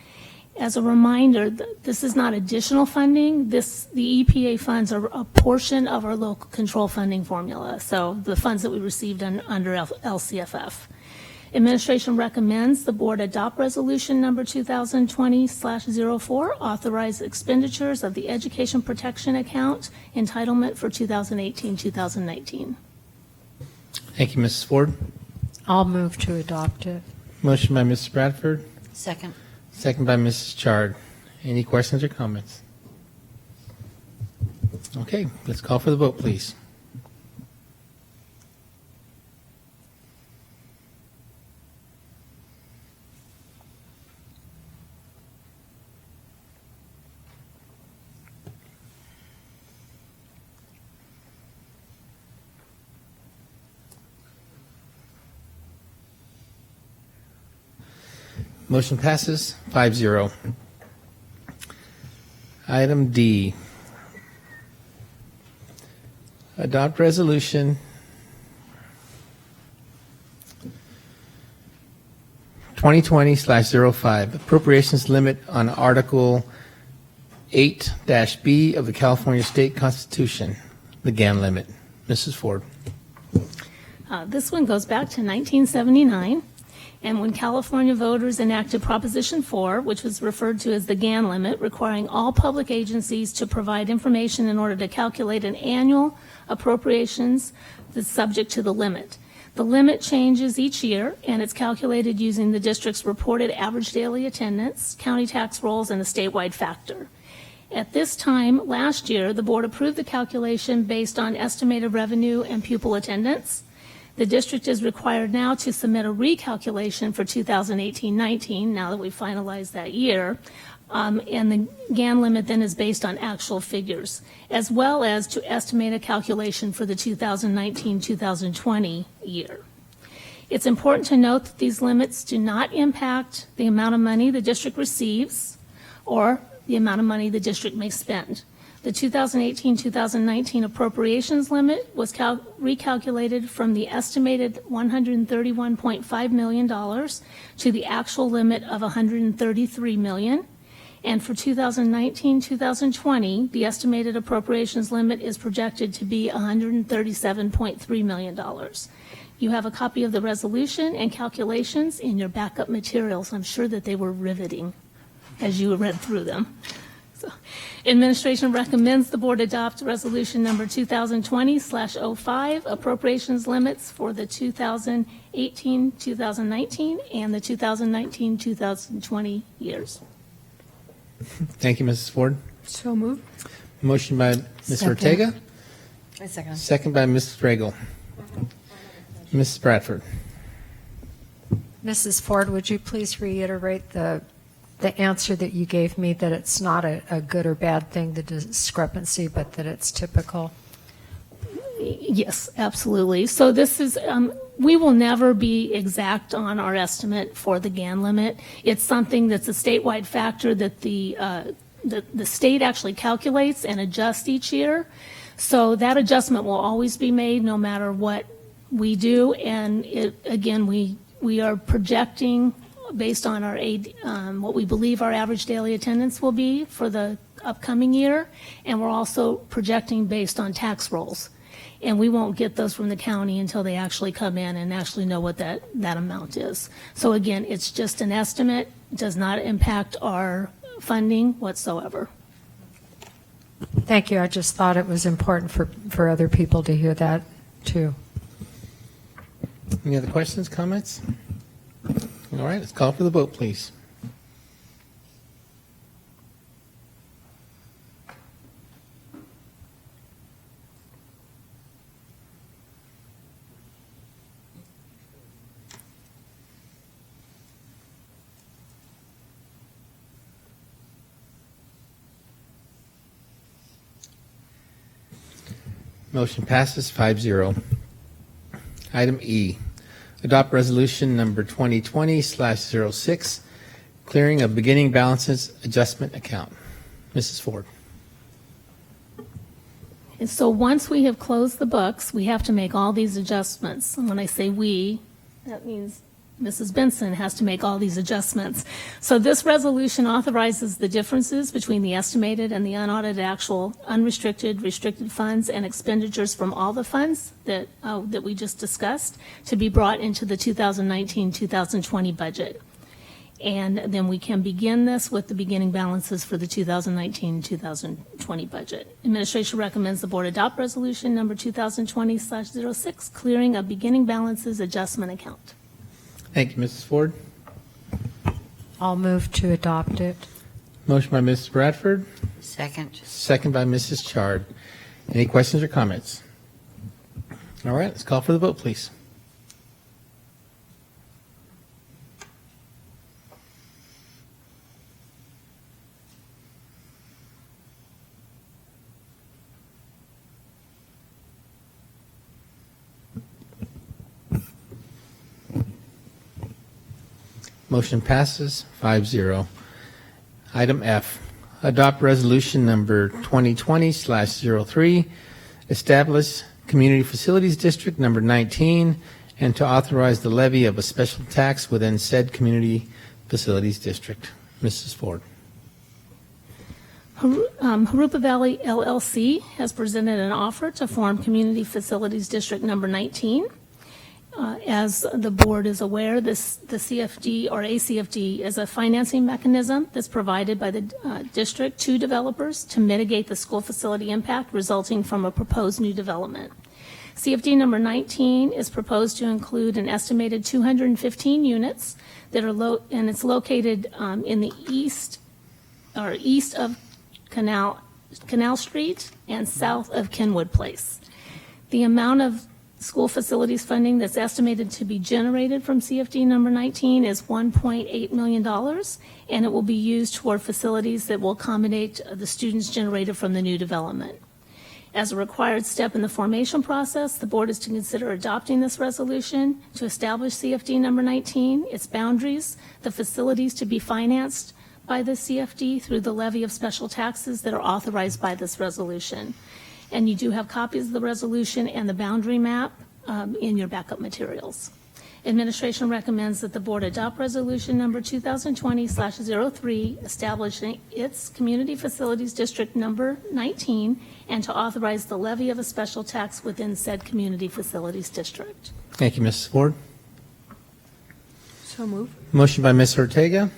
As a reminder, this is not additional funding. The EPA funds are a portion of our local control funding formula, so the funds that we received under LCFF. Administration recommends the board adopt resolution number 2020/04, authorize expenditures of the Education Protection Account entitlement for 2018-2019. Thank you, Mrs. Ford. I'll move to adopt it. Motion by Mrs. Bradford, Second. second by Mrs. Chard. Any questions or comments? Okay, let's call for the vote, please. Motion passes 5-0. Item D, adopt resolution 2020/05, appropriations limit on Article 8-B of the California State Constitution, the GAN limit. Mrs. Ford. This one goes back to 1979. And when California voters enacted Proposition 4, which was referred to as the GAN limit, requiring all public agencies to provide information in order to calculate an annual appropriations that's subject to the limit. The limit changes each year, and it's calculated using the district's reported average daily attendance, county tax rolls, and a statewide factor. At this time last year, the board approved the calculation based on estimated revenue and pupil attendance. The district is required now to submit a recalculation for 2018-19, now that we've finalized that year, and the GAN limit then is based on actual figures, as well as to estimate a calculation for the 2019-2020 year. It's important to note that these limits do not impact the amount of money the district receives or the amount of money the district may spend. The 2018-2019 appropriations limit was recalculated from the estimated $131.5 million to the actual limit of $133 million. And for 2019-2020, the estimated appropriations limit is projected to be $137.3 million. You have a copy of the resolution and calculations in your backup materials. I'm sure that they were riveting as you read through them. So, administration recommends the board adopt resolution number 2020/05, appropriations limits for the 2018-2019 and the 2019-2020 years. Thank you, Mrs. Ford. So moved. Motion by Ms. Ortega, I second. second by Mrs. Regal. Mrs. Bradford. Mrs. Ford, would you please reiterate the answer that you gave me, that it's not a good or bad thing, the discrepancy, but that it's typical? Yes, absolutely. So this is, we will never be exact on our estimate for the GAN limit. It's something that's a statewide factor that the state actually calculates and adjusts each year. So that adjustment will always be made no matter what we do. And again, we are projecting based on our what we believe our average daily attendance will be for the upcoming year. And we're also projecting based on tax rolls. And we won't get those from the county until they actually come in and actually know what that amount is. So again, it's just an estimate, does not impact our funding whatsoever. Thank you. I just thought it was important for other people to hear that too. Any other questions, comments? All right, let's call for the vote, please. Motion passes 5-0. Item E, adopt resolution number 2020/06, clearing of beginning balances adjustment account. Mrs. Ford. And so once we have closed the books, we have to make all these adjustments. And when I say we, that means Mrs. Benson has to make all these adjustments. So this resolution authorizes the differences between the estimated and the unaudited actual unrestricted, restricted funds and expenditures from all the funds that we just discussed to be brought into the 2019-2020 budget. And then we can begin this with the beginning balances for the 2019-2020 budget. Administration recommends the board adopt resolution number 2020/06, clearing of beginning balances adjustment account. Thank you, Mrs. Ford. I'll move to adopt it. Motion by Mrs. Bradford, Second. second by Mrs. Chard. Any questions or comments? All right, let's call for the vote, please. Motion passes 5-0. Item F, adopt resolution number 2020/03, establish Community Facilities District number 19, and to authorize the levy of a special tax within said Community Facilities District. Mrs. Ford. Jurupa Valley LLC has presented an offer to form Community Facilities District number 19. As the board is aware, the CFD or ACFD is a financing mechanism that's provided by the district to developers to mitigate the school facility impact resulting from a proposed new development. CFD number 19 is proposed to include an estimated 215 units that are and it's located in the east of Canal Street and south of Kenwood Place. The amount of school facilities funding that's estimated to be generated from CFD number 19 is $1.8 million, and it will be used toward facilities that will accommodate the students generated from the new development. As a required step in the formation process, the board is to consider adopting this resolution to establish CFD number 19, its boundaries, the facilities to be financed by the CFD through the levy of special taxes that are authorized by this resolution. And you do have copies of the resolution and the boundary map in your backup materials. Administration recommends that the board adopt resolution number 2020/03, establishing its Community Facilities District number 19, and to authorize the levy of a special tax within said Community Facilities District. Thank you, Mrs. Ford. So move. Motion by Ms. Ortega,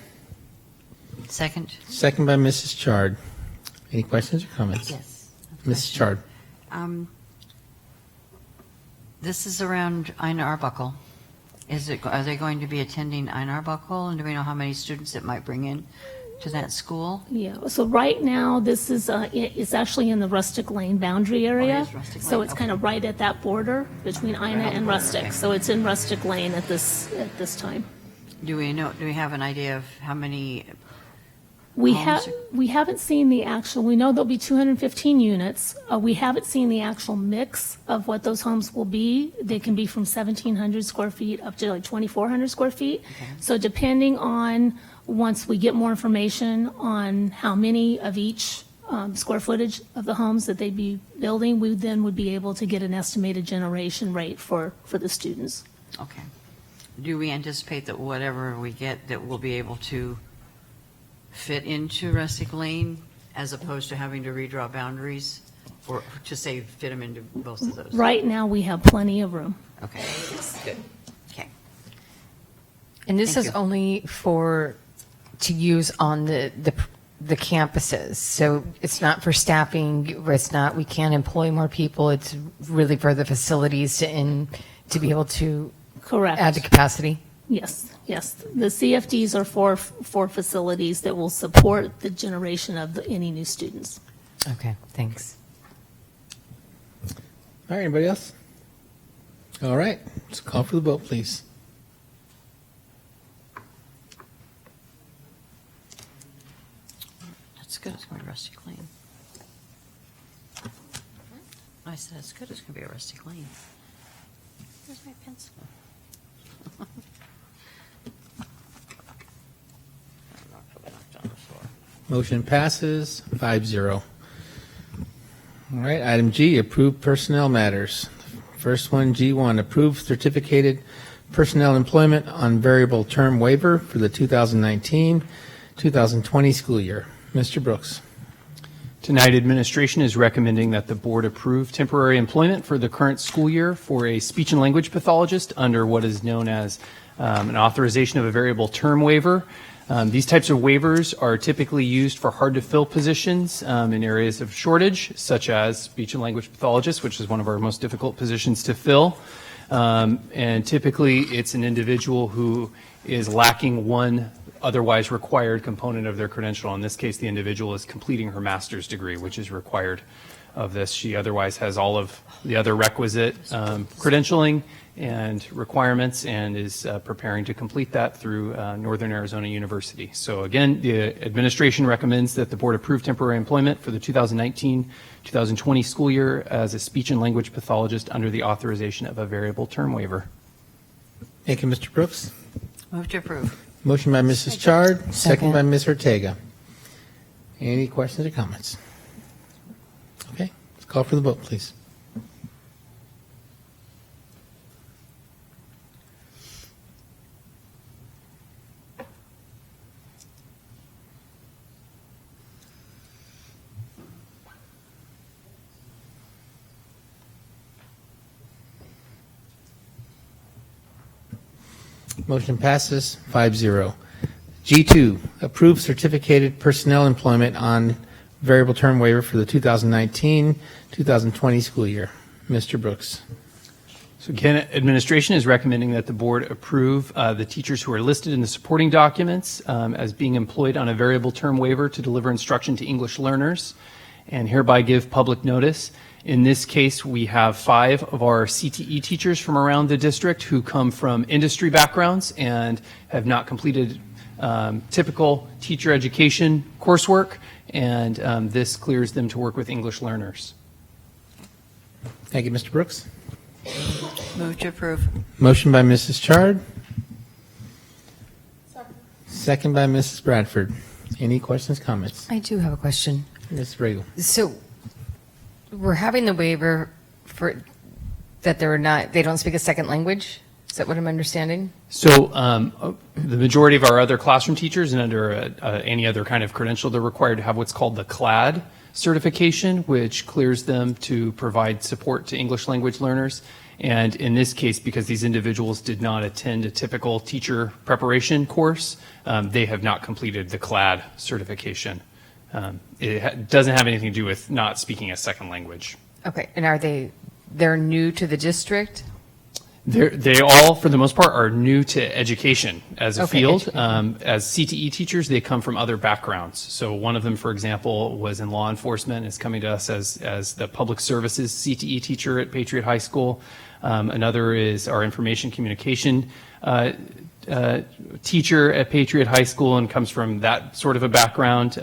Second. second by Mrs. Chard. Any questions or comments? Yes. Mrs. Chard. This is around Ina Arbuckle. Are they going to be attending Ina Arbuckle, and do we know how many students it might bring in to that school? Yeah, so right now, this is, it's actually in the Rustic Lane boundary area. it is Rustic So Lane, it's okay. kind of right at that border between Ina and Rustic. So it's in Rustic Lane at this time. Do we have an idea of how many? We homes haven't seen the actual, we know there'll be 215 units. We haven't seen the actual mix of what those homes will be. They can be from 1,700 square feet up to like 2,400 square feet. So depending on, once we get more information on how many of each square footage of the homes that they'd be building, we then would be able to get an estimated generation rate for the students. Okay. Do we anticipate that whatever we get, that we'll be able to fit into Rustic Lane as opposed to having to redraw boundaries, or to say fit them into both of those? Right now, we have plenty of room. Okay, good. Okay. And this Thank is you. only to use on the campuses. So it's not for staffing, we can't employ more people. It's really for the facilities to be able to Correct. add to capacity. Yes, yes. The CFDs are for facilities that will support the generation of any new students. Okay, thanks. All right, anybody else? All right, let's call for the vote, please. That's good, it's going to be Rustic Lane. I said, it's good, it's going to be a Rustic Lane. Where's my pencil? Motion passes 5-0. All right, item G, approved personnel matters. First one, G1, approved certificated personnel employment on variable term waiver for the 2019-2020 school year. Mr. Brooks. Tonight, administration is recommending that the board approve temporary employment for the current school year for a speech and language pathologist under what is known as an authorization of a variable term waiver. These types of waivers are typically used for hard-to-fill positions in areas of shortage, such as speech and language pathologists, which is one of our most difficult positions to fill. And typically, it's an individual who is lacking one otherwise required component of their credential. In this case, the individual is completing her master's degree, which is required of this. She otherwise has all of the other requisite credentialing and requirements and is preparing to complete that through Northern Arizona University. So again, the administration recommends that the board approve temporary employment for the 2019-2020 school year as a speech and language pathologist under the authorization of a variable term waiver. Thank you, Mr. Brooks. Move to approve. Motion by Mrs. Chard, second by Ms. Ortega. Any questions or comments? Okay, let's call for the vote, please. Motion passes 5-0. G2, approve certificated personnel employment on variable term waiver for the 2019-2020 school year. Mr. Brooks. So again, administration is recommending that the board approve the teachers who are listed in the supporting documents as being employed on a variable term waiver to deliver instruction to English learners, and hereby give public notice. In this case, we have 5 of our CTE teachers from around the district who come from industry backgrounds and have not completed typical teacher education coursework, and this clears them to work with English learners. Thank you, Mr. Brooks. Move to approve. Motion by Mrs. Chard. Second by Mrs. Bradford. Any questions, comments? I do have a question. Ms. Regal. So we're having the waiver for that they don't speak a second language? Is that what I'm understanding? So the majority of our other classroom teachers and under any other kind of credential, they're required to have what's called the CLAD certification, which clears them to provide support to English language learners. And in this case, because these individuals did not attend a typical teacher preparation course, they have not completed the CLAD certification. It doesn't have anything to do with not speaking a second language. Okay, and they're new to the district? They all, for the most part, are new to education as a field. Education. As CTE teachers, they come from other backgrounds. So one of them, for example, was in law enforcement, is coming to us as the public services CTE teacher at Patriot High School. Another is our information communication teacher at Patriot High School and comes from that sort of a background.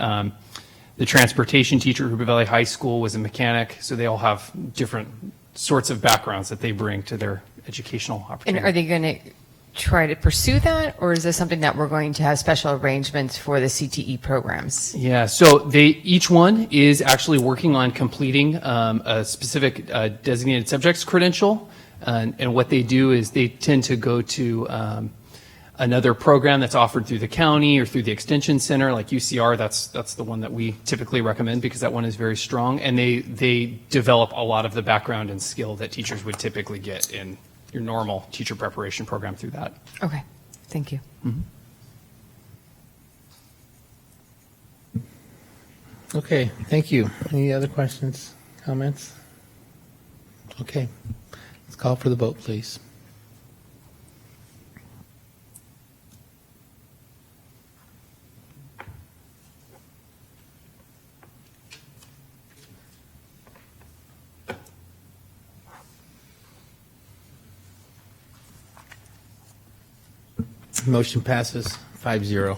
The transportation teacher at Jurupa Valley High School was a mechanic, so they all have different sorts of backgrounds that they bring to their educational And opportunity. are they going to try to pursue that, or is this something that we're going to have special arrangements for the CTE programs? Yeah, so each one is actually working on completing a specific designated subjects credential, and what they do is they tend to go to another program that's offered through the county or through the extension center, like UCR. That's the one that we typically recommend because that one is very strong, and they develop a lot of the background and skill that teachers would typically get in your normal teacher preparation program through that. Okay, thank you. Okay, thank you. Any other questions, comments? Okay, let's call for the vote, please. Motion passes 5-0.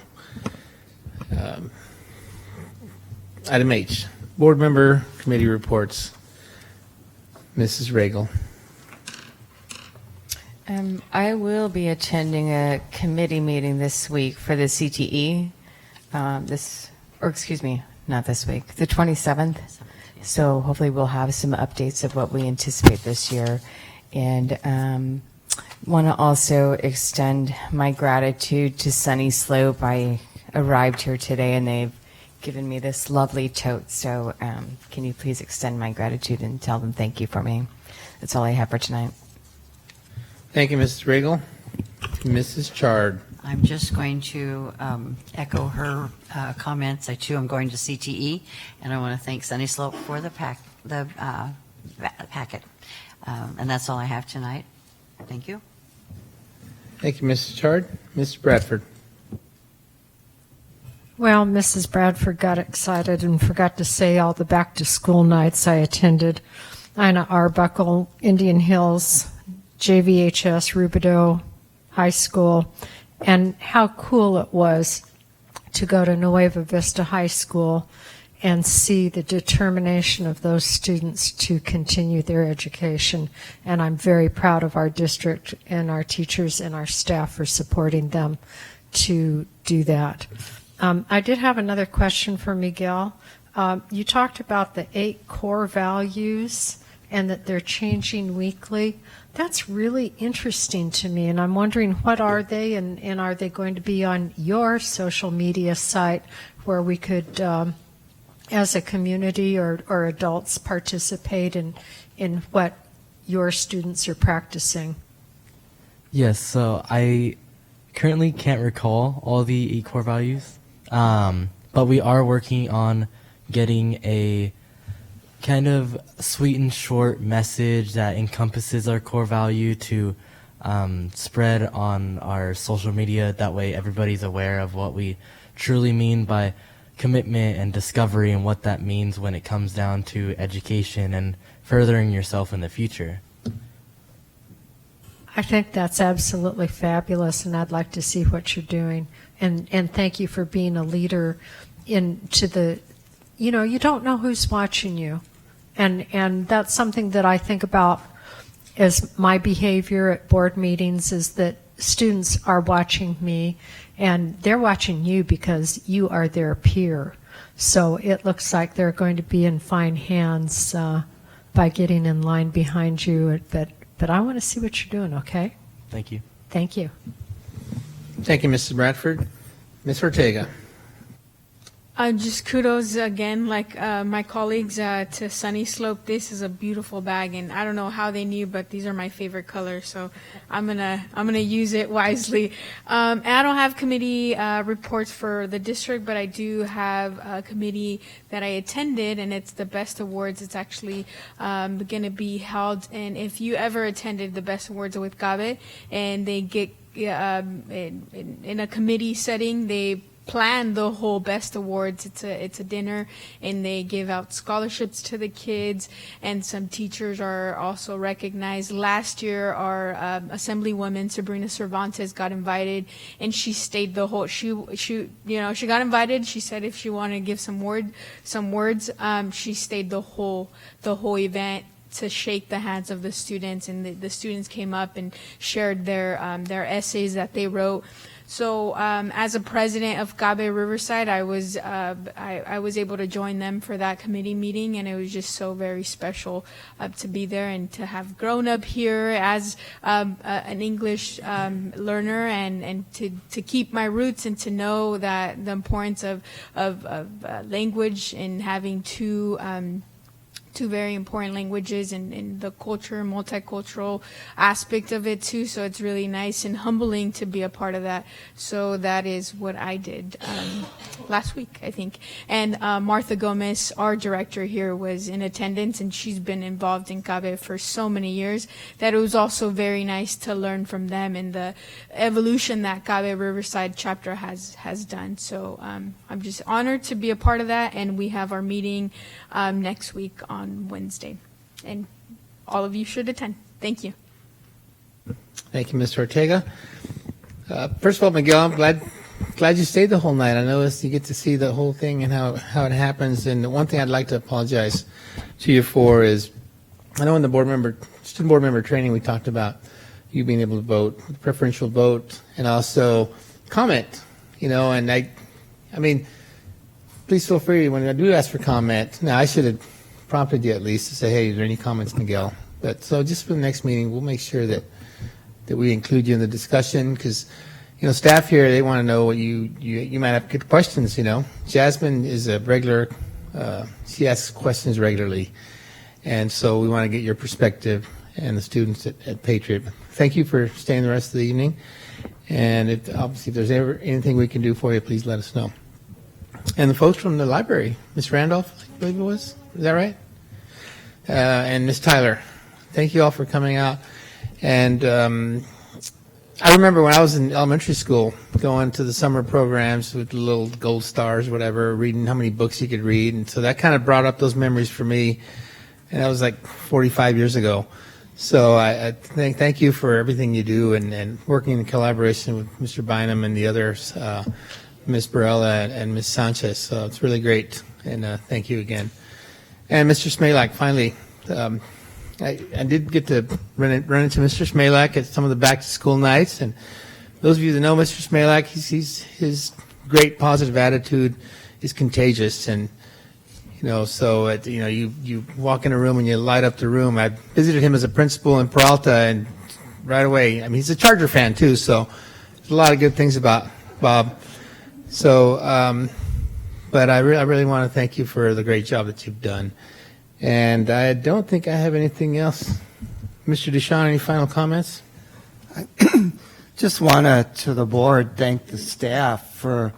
Item H, board member committee reports. Mrs. Regal. I will be attending a committee meeting this week for the CTE, not this week, the 27th. So hopefully we'll have some updates of what we anticipate this year. And want to also extend my gratitude to Sunny Slope. I arrived here today and they've given me this lovely tote. So can you please extend my gratitude and tell them thank you for me? That's all I have for tonight. Thank you, Mrs. Regal. Mrs. Chard. I'm just going to echo her comments. I too am going to CTE, and I want to thank Sunny Slope for the packet. And that's all I have tonight. Thank you. Thank you, Mrs. Chard. Mrs. Bradford. Well, Mrs. Bradford got excited and forgot to say all the back-to-school nights I attended. Ina Arbuckle, Indian Hills, JVHS, Rubidoux High School, and how cool it was to go to Nueva Vista High School and see the determination of those students to continue their education. And I'm very proud of our district and our teachers and our staff for supporting them to do that. I did have another question for Miguel. You talked about the 8 core values and that they're changing weekly. That's really interesting to me, and I'm wondering what are they, and are they going to be on your social media site where we could, as a community or adults, participate in what your students are practicing? Yes, so I currently can't recall all the 8 core values, but we are working on getting a kind of sweet and short message that encompasses our core value to spread on our social media. That way everybody's aware of what we truly mean by commitment and discovery and what that means when it comes down to education and furthering yourself in the future. I think that's absolutely fabulous, and I'd like to see what you're doing. And thank you for being a leader into the, you don't know who's watching you. And that's something that I think about as my behavior at board meetings is that students are watching me, and they're watching you because you are their peer. So it looks like they're going to be in fine hands by getting in line behind you. But I want to see what you're doing, okay? Thank you. Thank you. Thank you, Mrs. Bradford. Ms. Ortega. Just kudos again, like my colleagues to Sunny Slope. This is a beautiful bag, and I don't know how they knew, but these are my favorite colors, so I'm gonna use it wisely. And I don't have committee reports for the district, but I do have a committee that I attended, and it's the Best Awards. It's actually going to be held, and if you ever attended the Best Awards with Gabe, and they get in a committee setting, they plan the whole Best Awards. It's a dinner, and they give out scholarships to the kids, and some teachers are also recognized. Last year, our Assemblywoman Sabrina Cervantes got invited, and she stayed the whole. She got invited. She said if she wanted to give some words. She stayed the whole event to shake the hands of the students, and the students came up and shared their essays that they wrote. So as a president of Cabe Riverside, I was able to join them for that committee meeting, and it was just so very special to be there and to have grown up here as an English learner, and to keep my roots and to know that the importance of language and having two very important languages and the culture, multicultural aspect of it too. So it's really nice and humbling to be a part of that. So that is what I did last week, I think. And Martha Gomez, our director here, was in attendance, and she's been involved in Cabe for so many years that it was also very nice to learn from them and the evolution that Cabe Riverside chapter has done. So I'm just honored to be a part of that, and we have our meeting next week on Wednesday, and all of you should attend. Thank you. Thank you, Mr. Ortega. First of all, Miguel, I'm glad you stayed the whole night. I know you get to see the whole thing and how it happens. And the one thing I'd like to apologize to you for is, I know in the student board member training, we talked about you being able to vote, preferential vote, and also comment. And I mean, please feel free when I do ask for comment. Now, I should have prompted you at least to say, hey, is there any comments, Miguel? But so just for the next meeting, we'll make sure that we include you in the discussion, because staff here, they want to know what you might have good questions. Jasmine is a regular, she asks questions regularly, and so we want to get your perspective and the students at Patriot. Thank you for staying the rest of the evening, and obviously if there's ever anything we can do for you, please let us know. And the folks from the library, Ms. Randolph, I believe it was. Is that right? And Ms. Tyler, thank you all for coming out. And I remember when I was in elementary school, going to the summer programs with the little gold stars, whatever, reading how many books you could read. And so that kind of brought up those memories for me. And that was like 45 years ago. So I thank you for everything you do, and working in collaboration with Mr. Bynum and the others, Ms. Barella and Ms. Sanchez. So it's really great. And thank you again. And Mr. Smalak, finally, I did get to run into Mr. Smalak at some of the back-to-school nights. And those of you that know Mr. Smalak, his great positive attitude is contagious. And, so, you walk in a room and you light up the room. I visited him as a principal in Peralta, and right away, I mean, he's a Charger fan, too. So there's a lot of good things about Bob. So, but I really want to thank you for the great job that you've done. And I don't think I have anything else. Mr. Deshawn, any final comments? I just want to the board, thank the staff for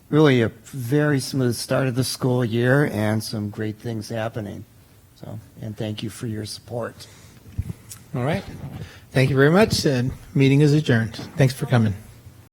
really a very smooth start of the school year and some great things happening. And thank you for your support. All right. Thank you very much. And meeting is adjourned. Thanks for coming.